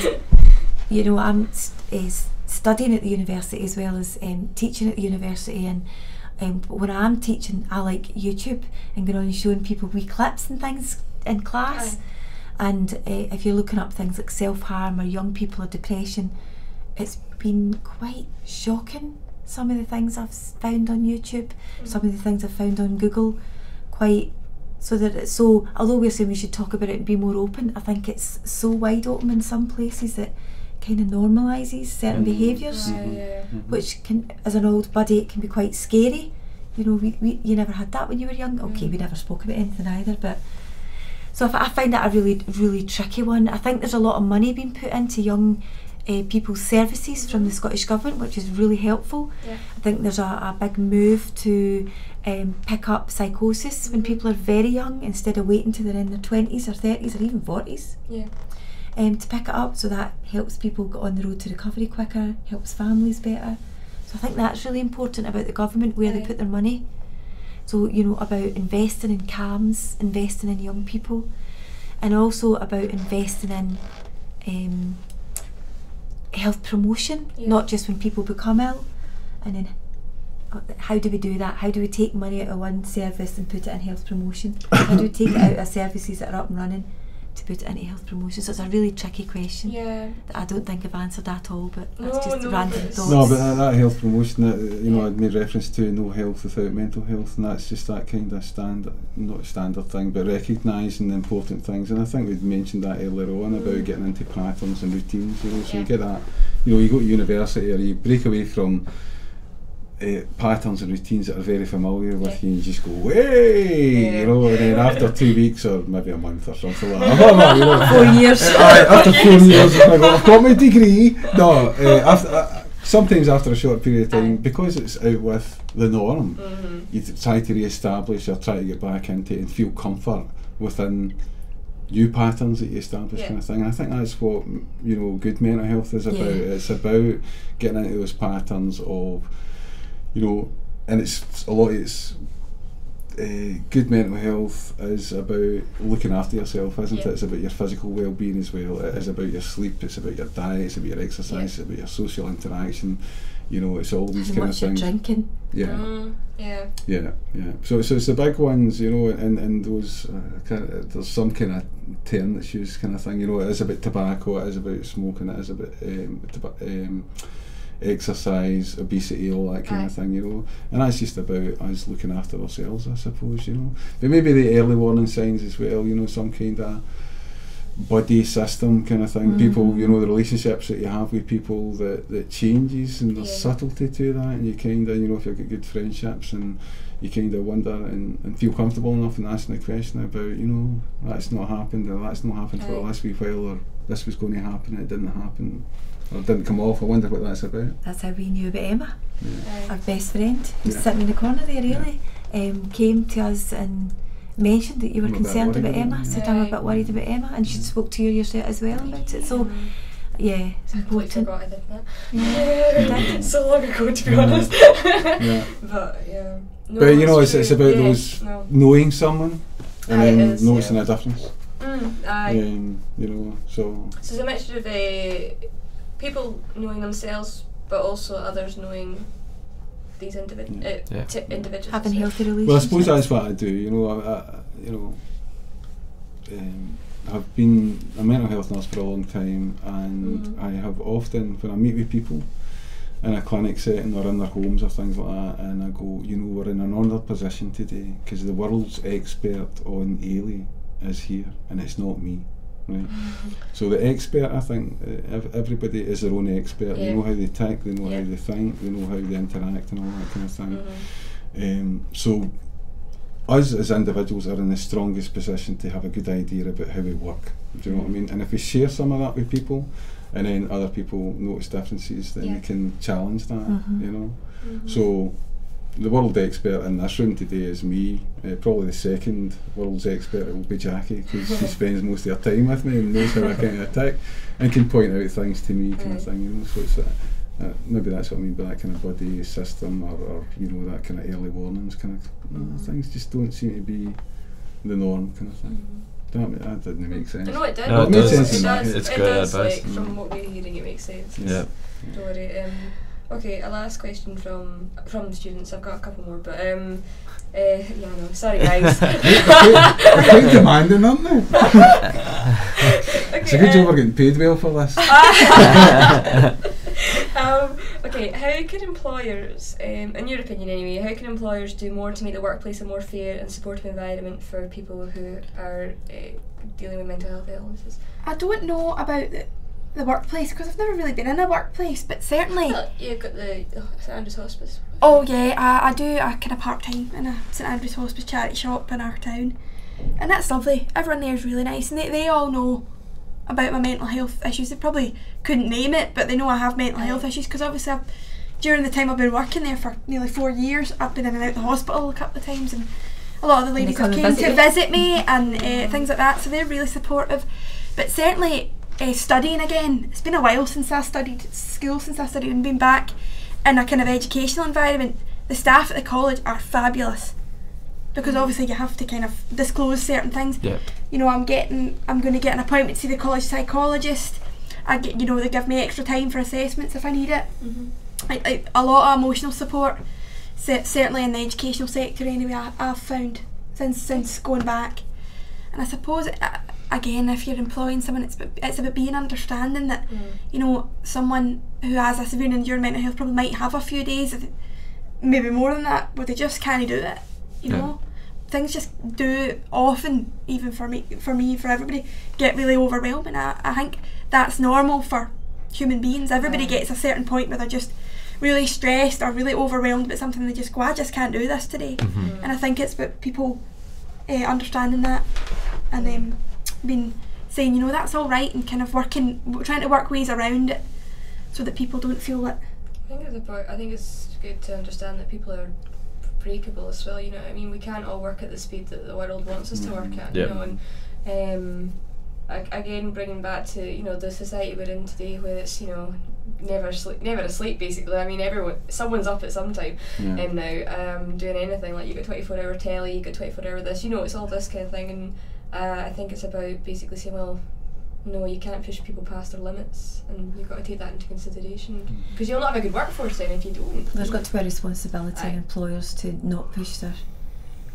you know, I'm studying at the university as well as teaching at the university, and when I'm teaching I like YouTube and going on and showing people wee clips and things in class, and if you're looking up things like self-harm or young people or depression, it's been quite shocking, some of the things I've found on YouTube, some of the things I've found on Google, quite so that it's so, although we're saying we should talk about it and be more open, I think it's so wide open in some places that kind of normalises certain behaviours, which can, as an old buddy, it can be quite scary. You know, you never had that when you were young. Okay, we never spoke about anything either, but so I find that a really tricky one. I think there's a lot of money being put into young people's services from the Scottish Government, which is really helpful. I think there's a big move to pick up psychosis when people are very young, instead of waiting till they're in their 20s or 30s or even 40s. To pick it up, so that helps people get on the road to recovery quicker, helps families better. So I think that's really important about the government, where they put their money. So, you know, about investing in CAMS, investing in young people, and also about investing in health promotion, not just when people become ill. And then how do we do that? How do we take money out of one service and put it in health promotion? How do we take it out of services that are up and running to put it into health promotion? So it's a really tricky question that I don't think I've answered at all, but that's just random thoughts. No, but that health promotion that, you know, I'd made reference to, no health without mental health, and that's just that kind of not standard thing, but recognising the important things. And I think we'd mentioned that earlier on about getting into patterns and routines, you know, so you get that, you know, you go to university or you break away from patterns and routines that are very familiar with you, and you just go, hey, you know, and then after 2 weeks or maybe a month or something like that, you know, 4 years. After 4 years, I've got my degree. No, sometimes after a short period of time, because it's out with the norm, you try to re-establish or try to get back into it and feel comfort within new patterns that you establish, kind of thing. And I think that's what, you know, good mental health is about. It's about getting into those patterns of, you know, and good mental health is about looking after yourself, isn't it? It's about your physical well-being as well. It is about your sleep, it's about your diet, it's about your exercise, it's about your social interaction. You know, it's all these kind of things. Drinking. So it's the big ones, you know, and those there's some kind of term that's used, kind of thing. You know, it is about tobacco, it is about smoking, it is about exercise, obesity, all that kind of thing, you know, and that's just about us looking after ourselves, I suppose, you know. But maybe the early warning signs as well, you know, some kind of body system kind of thing. People, you know, the relationships that you have with people that changes, and there's subtlety to that, and you kind of, you know, if you've got good friendships and you kind of wonder and feel comfortable enough in asking the question about, you know, that's not happened, or that's not happened for a last wee while, or this was going to happen and it didn't happen. or didn't come off. I wonder what that's about. That's how we knew about Emma. Yeah. Our best friend, who's Yeah. sitting in the corner there, really, came to us and mentioned that you were I'm a bit concerned worried about about Emma. it, Said yeah. I'm a bit worried about Emma, and she spoke to you yourself as well about it. So yeah, it's I completely important. forgot I did that. Yeah. So long ago, to be honest. Yeah. But yeah. No, But you know, it's it's true. about Yeah, those no. knowing someone and Aye, it then is, noticing yeah. a difference. Aye. You know, so So it's a mixture of people knowing themselves, but also others knowing these individuals. Having healthy relationships. well, I suppose that's what I do. You know, I've been a mental health nurse for a long time, and I have often, when I meet with people in a clinic setting or in their homes or things like that, and I go, you know, we're in an honoured position today because the world's expert on Ailey is here, and it's not me. Right. So the expert, I think, everybody is their own expert. Yeah. They know how they tick, they know Yeah. how they think, they know how they interact, and all that kind of thing. So us as individuals are in the strongest position to have a good idea about how we work. Do you know what I mean? And if we share some of that with people, and then other people notice differences, then we can challenge that. You know. So the world expert in this room today is me. Probably the second world's expert will be Jackie, because she spends most of her time with me and knows how I kind of tick and can point out things to me, kind of thing. You know, so it's maybe that's what I mean by that kind of buddy system, or you know, that kind of early warnings kind of things. Just don't seem to be the norm, kind of thing. That didn't make sense. No, it did. No, it made does. sense in It that. does. It's It great does. advice. Like, from what we're hearing, it makes sense. Yeah. Don't worry. Okay, a last question from the students. I've got a couple more, but yeah, no, sorry guys. They're quite demanding, aren't they? Okay, It's a good job we're getting paid well for this. Okay, how can employers, in your opinion anyway, how can employers do more to make the workplace a more fair and supportive environment for people who are dealing with mental health illnesses? I don't know about the workplace, because I've never really been in a workplace, but certainly. Well, you've got the St Andrew's Hospice. Oh yeah, I do a kind of part-time in a St Andrew's Hospice charity shop in our town, and that's lovely. Everyone there is really nice, and they all know about my mental health issues. They probably couldn't name it, but they know I have mental health issues, because obviously during the time I've been working there for nearly 4 years, I've been in and out the hospital a couple of times, and a lot of the ladies have came to visit me and things like that, so they're really supportive. But certainly studying again, it's been a while since I studied school, and been back in a kind of educational environment. The staff at the college are fabulous, because obviously you have to kind of disclose certain things. Yep. You know, I'm going to get an appointment to see the college psychologist. They give me extra time for assessments if I need it. A lot of emotional support, certainly in the educational sector anyway, I've found since going back. And I suppose again, if you're employing someone, it's about being understanding that you know, someone who has a severe and enduring mental health problem might have a few days, maybe more than that, where they just can't do it. You know, things just do often, even for me, for everybody, get really overwhelming. I think that's normal for human beings. Everybody gets a certain point where they're just really stressed or really overwhelmed about something, and they just go, I just can't do this today. And I think it's about people understanding that, and being saying, you know, that's all right, and kind of trying to work ways around it so that people don't feel that. I think it's good to understand that people are breakable as well. You know what I mean? We can't all work at the speed that the world wants us to work at. You know, and again, bringing back to, you know, the society we're in today, where it's, you know, never asleep basically. I mean, someone's up at some time now, doing anything. Like, you got 24-hour telly, you got 24-hour this, you know, it's all this kind of thing. And I think it's about basically saying, well, no, you can't push people past their limits, and you've got to take that into consideration, because you'll not have a good workforce then if you don't. There's got to be a responsibility on employers to not push their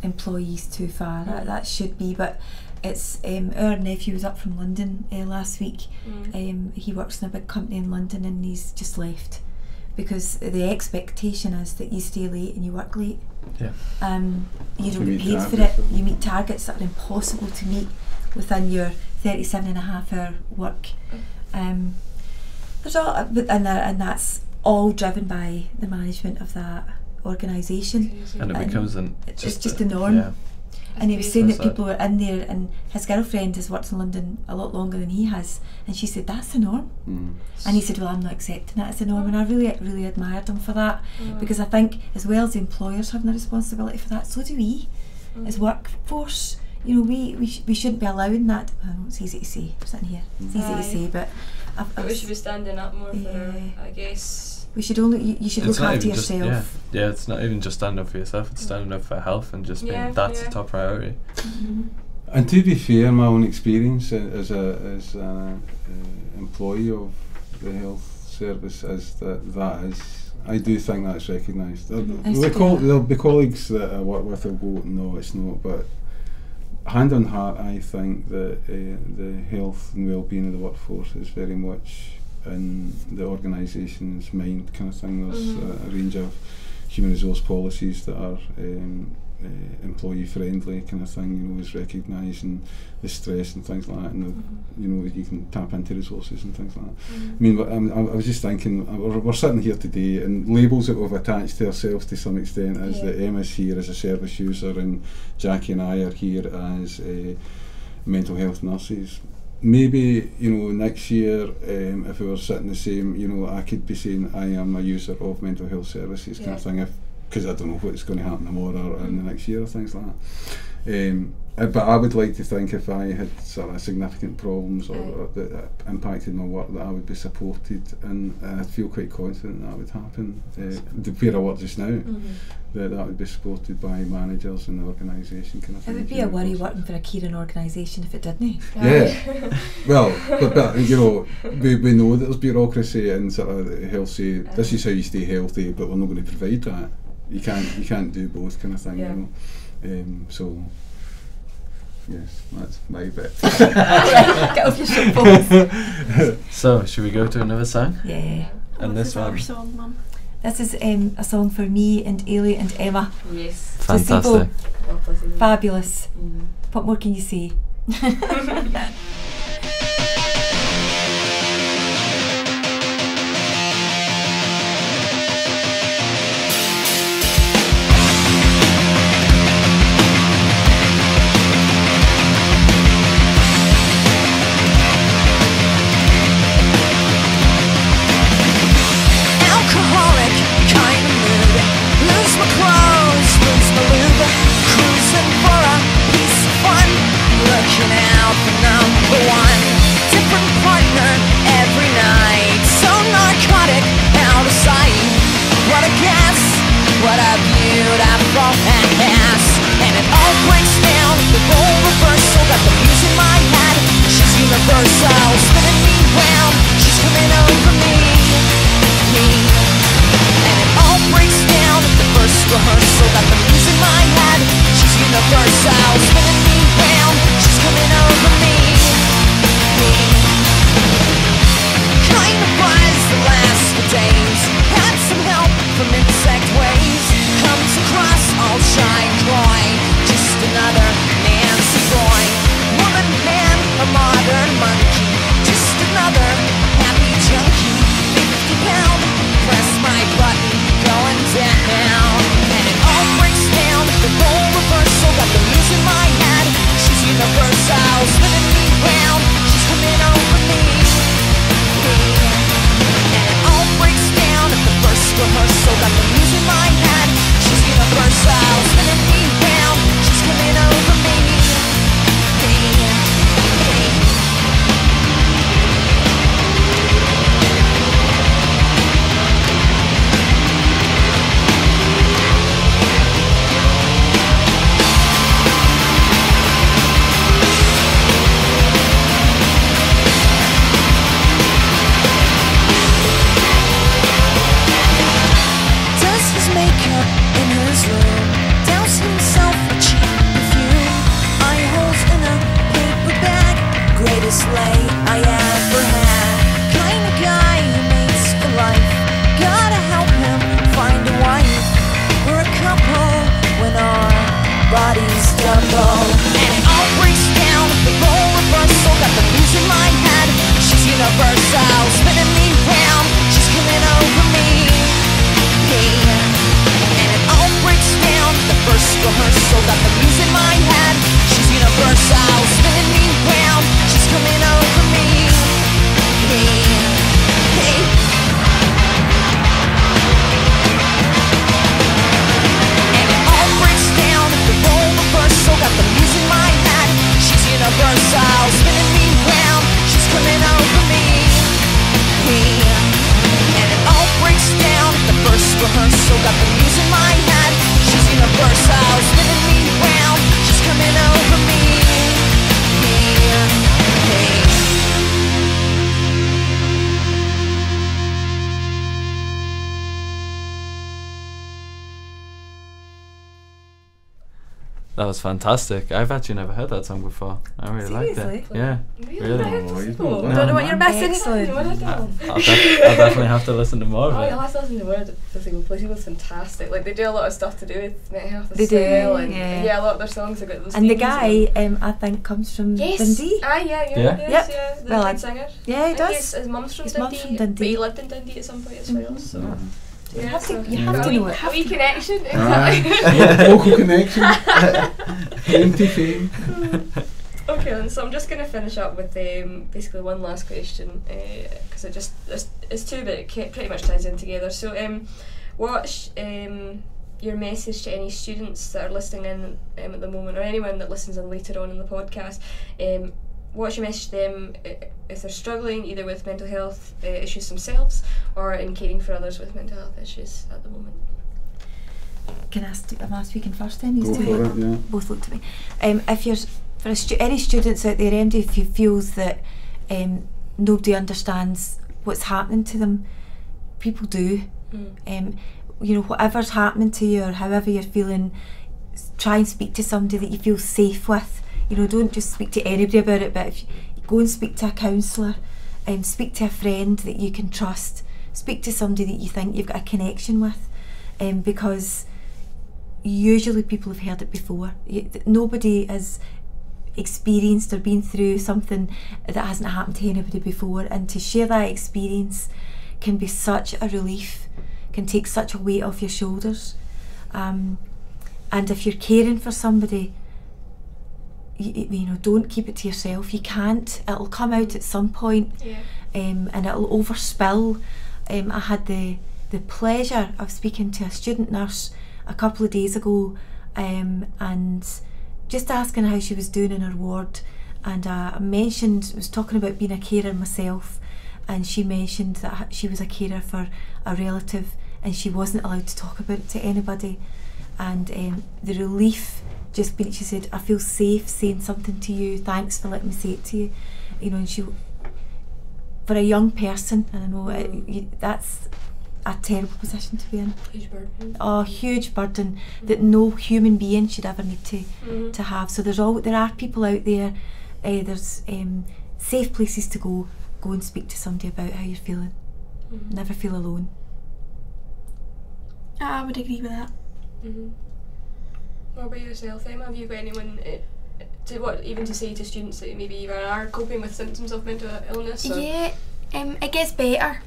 employees too far. That should be, but it's our nephew was up from London last week. He works in a big company in London, and he's just left because the expectation is that you stay late and you work late. You don't get paid for it. You meet targets that are impossible to meet within your 37.5-hour work. There's all, and that's all driven by the management of that organisation. And it becomes it's just the norm. And he was saying that people were in there, and his girlfriend has worked in London a lot longer than he has, and she said that's the norm. And he said, well, I'm not accepting that as the norm. And I really admired him for that, because I think as well as the employers having a responsibility for that, so do we as workforce. You know, we shouldn't be allowing that. I know it's easy to say, I'm sitting here, it's easy to say, but we should be standing up more for, I guess. We should you should look after yourself. Yeah, it's not even just standing up for yourself, it's standing up for health and just being, that's the top priority. And to be fair, my own experience as an employee of the health service is that is, I do think that's recognised. There'll be colleagues that I work with who'll go, no, it's not, but hand on heart, I think that the health and well-being of the workforce is very much in the organisation's mind, kind of thing. There's a range of human resource policies that are employee friendly, kind of thing, you know, is recognising the stress and things like that, and you know, you can tap into resources and things like that. I mean, but I was just thinking, we're sitting here today, and labels that we've attached to ourselves to some extent is that Emma's here as a service user and Jackie and I are here as mental health nurses. Maybe, you know, next year, if we were sitting the same, you know, I could be saying I am a user of mental health services, kind of thing, because I don't know what's going to happen tomorrow or in the next year or things like that. But I would like to think if I had sort of significant problems or that impacted my work, that I would be supported, and I feel quite confident that would happen. Where I work just now, that would be supported by managers in the organisation, kind of thing. It would be a worry working for a caring organisation if it didn't. Yeah. Well, but you know, we know that there's bureaucracy and sort of health say this is how you stay healthy, but we're not going to provide that. You can't do both, kind of thing. You know. So. Yes, that's my bit. Get off your soapbox. So, should we go to another song? Yeah. And this one? Song, Mum? This is a song for me and Ailey and Emma. Yes. Fantastic. Fabulous. What more can you say? Rehearsal, got the music in my head. That was fantastic. I've actually never heard that song before. I really liked it. Yeah, really. Don't know what you're missing. Excellent. I'll definitely have to listen to more of Oh, it. you'll have to listen to more of the Single Place. It was fantastic. Like, they do a lot of stuff to do with mental health They as do, well, and yeah. a lot of their songs have got those And the themes guy, I think, comes from yes. Dundee. Yeah. The Well, lead singer. Yeah, he I think does. His mum's from His Dundee, mum's from Dundee. but he lived in Dundee at some point as well. So You have to a know it. wee connection, Aye. exactly. Local connection. Fame to fame. Okay, then, so I'm just going to finish up with basically one last question, because it's two, but it pretty much ties in together. So, what's your message to any students that are listening in at the moment, or anyone that listens in later on in the podcast? What's your message to them if they're struggling either with mental health issues themselves or in caring for others with mental health issues at the moment? Am I speaking first then? Go for it, yeah. Both look to me. If you're any students out there, MD, if you feels that nobody understands what's happening to them, people do. You know, whatever's happening to you or however you're feeling, try and speak to somebody that you feel safe with. You know, don't just speak to anybody about it, but if you go and speak to a counsellor, speak to a friend that you can trust, speak to somebody that you think you've got a connection with, because usually people have heard it before. Nobody has experienced or been through something that hasn't happened to anybody before, and to share that experience can be such a relief, can take such a weight off your shoulders. And if you're caring for somebody, you know, don't keep it to yourself. You can't. It'll come out at some point, and it'll overspill. I had the pleasure of speaking to a student nurse a couple of days ago, and just asking how she was doing in her ward. And I was talking about being a carer myself, and she mentioned that she was a carer for a relative, and she wasn't allowed to talk about it to anybody. And the relief. Just being, she said, I feel safe saying something to you, thanks for letting me say it to you. You know, and she, for a young person, and I know that's a terrible position to be in. Huge burden. Oh, huge burden that no human being should ever need to have. So there are people out there, there's safe places to go and speak to somebody about how you're feeling. Never feel alone. I would agree with that. What about yourself, Emma? Have you got anyone to say to students that maybe even are coping with symptoms of mental illness? Or? Yeah, it gets better.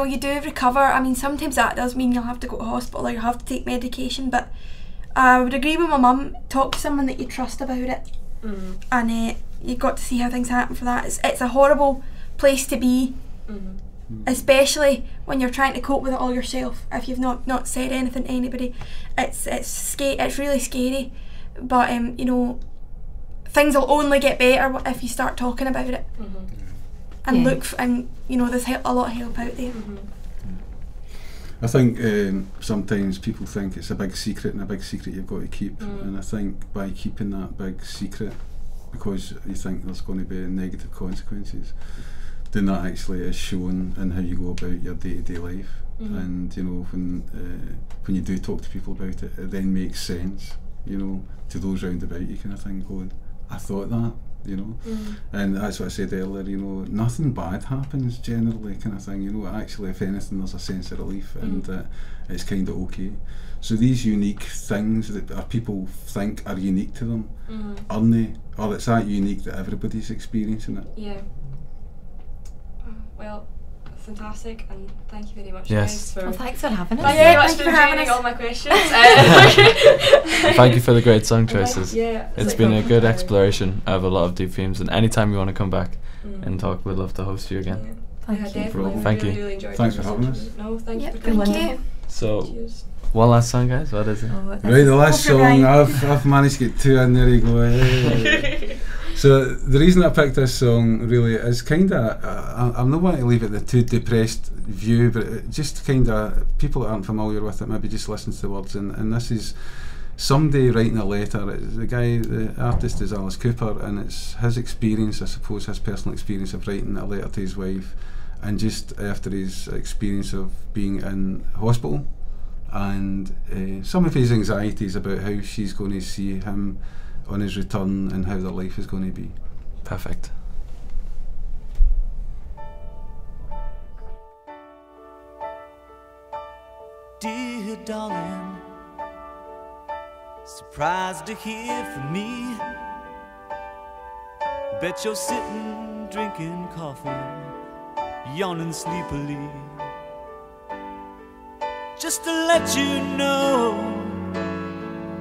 you do recover. I mean, sometimes that does mean you'll have to go to hospital or you have to take medication, but I would agree with my mum. Talk to someone that you trust about it, and you got to see how things happen for that. It's a horrible place to be. Especially when you're trying to cope with it all yourself. If you've not said anything to anybody, it's really scary. But you know, things will only get better if you start talking about it. And there's a lot of help out there. I think sometimes people think it's a big secret, and a big secret you've got to keep. And I think by keeping that big secret, because you think there's going to be negative consequences, then that actually is shown in how you go about your day-to-day life. And you know, when you do talk to people about it, it then makes sense, you know, to those round about you, kind of thing, going, I thought that, you know. And that's what I said earlier, you know, nothing bad happens generally, kind of thing, you know. Actually, if anything, there's a sense of relief, and it's kind of okay. So these unique things that people think are unique to them, aren't they? Or it's that unique that everybody's experiencing it. Yeah. Well, fantastic, and thank you very much, Yes. guys. Thanks for having us. Thank you very much for joining all my questions. Thank you for the great song choices. Yeah, it's been a good exploration of a lot of deep themes, and anytime you want to come back and talk, we'd love to host you again. Definitely. Thank you. Really enjoyed Thanks for having us. No, thank you for Thank coming. you. So, Cheers. one last song, guys. What is it? Right, the last song, I've managed to get two in there. You go. Hey. So the reason I picked this song really is kind of, I'm not wanting to leave it the too depressed view, but it just kind of, people that aren't familiar with it maybe just listen to the words, and this is somebody writing a letter. The artist is Alice Cooper, and it's his experience, I suppose, his personal experience of writing a letter to his wife, and just after his experience of being in hospital, and some of his anxieties about how she's going to see him on his return and how their life is going to be. Perfect. Dear darling, surprised to hear from me. Bet you're sitting drinking coffee, yawning sleepily. Just to let you know,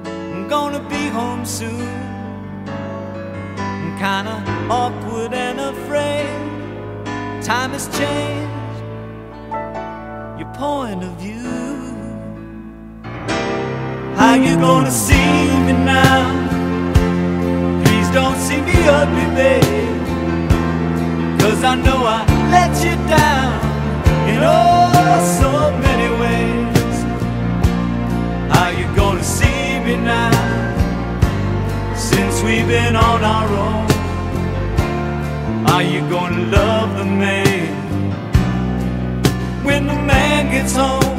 I'm gonna be home soon. I'm kinda awkward and afraid. Time has changed your point of view. How you gonna see me now? Please don't see me ugly, babe, 'cause I know I let you down in oh so many ways. How you gonna see me now, since we've been on our own? Are you gonna love the man when the man gets home?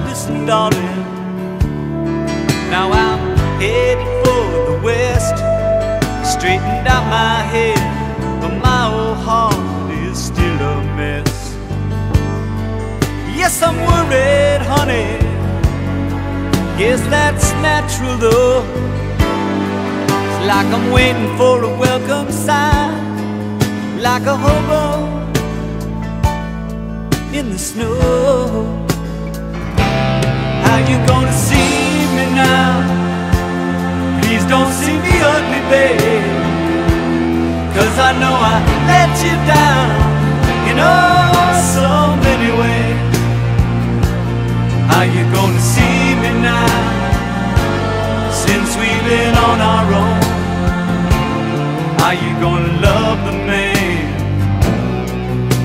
Listen, darling, now I'm headed for the west. Straightened out my head, but my old heart is still a mess. Yes, I'm worried, honey. Guess that's natural though. It's like I'm waiting for a welcome sign, like a hobo in the snow. How you gonna see me now? Please don't see me ugly, babe, 'cause I know I let you down in oh so many ways. How you gonna see me now, since we've been on our own? Are you gonna love the man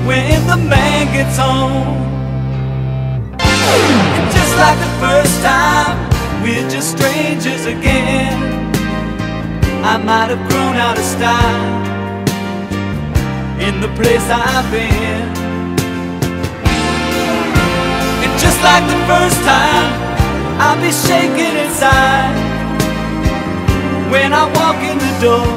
when the man gets home? And just like the first time, we're just strangers again. I might have grown out of style in the place I've been. And just like the first time, I'll be shaking inside when I walk in the door.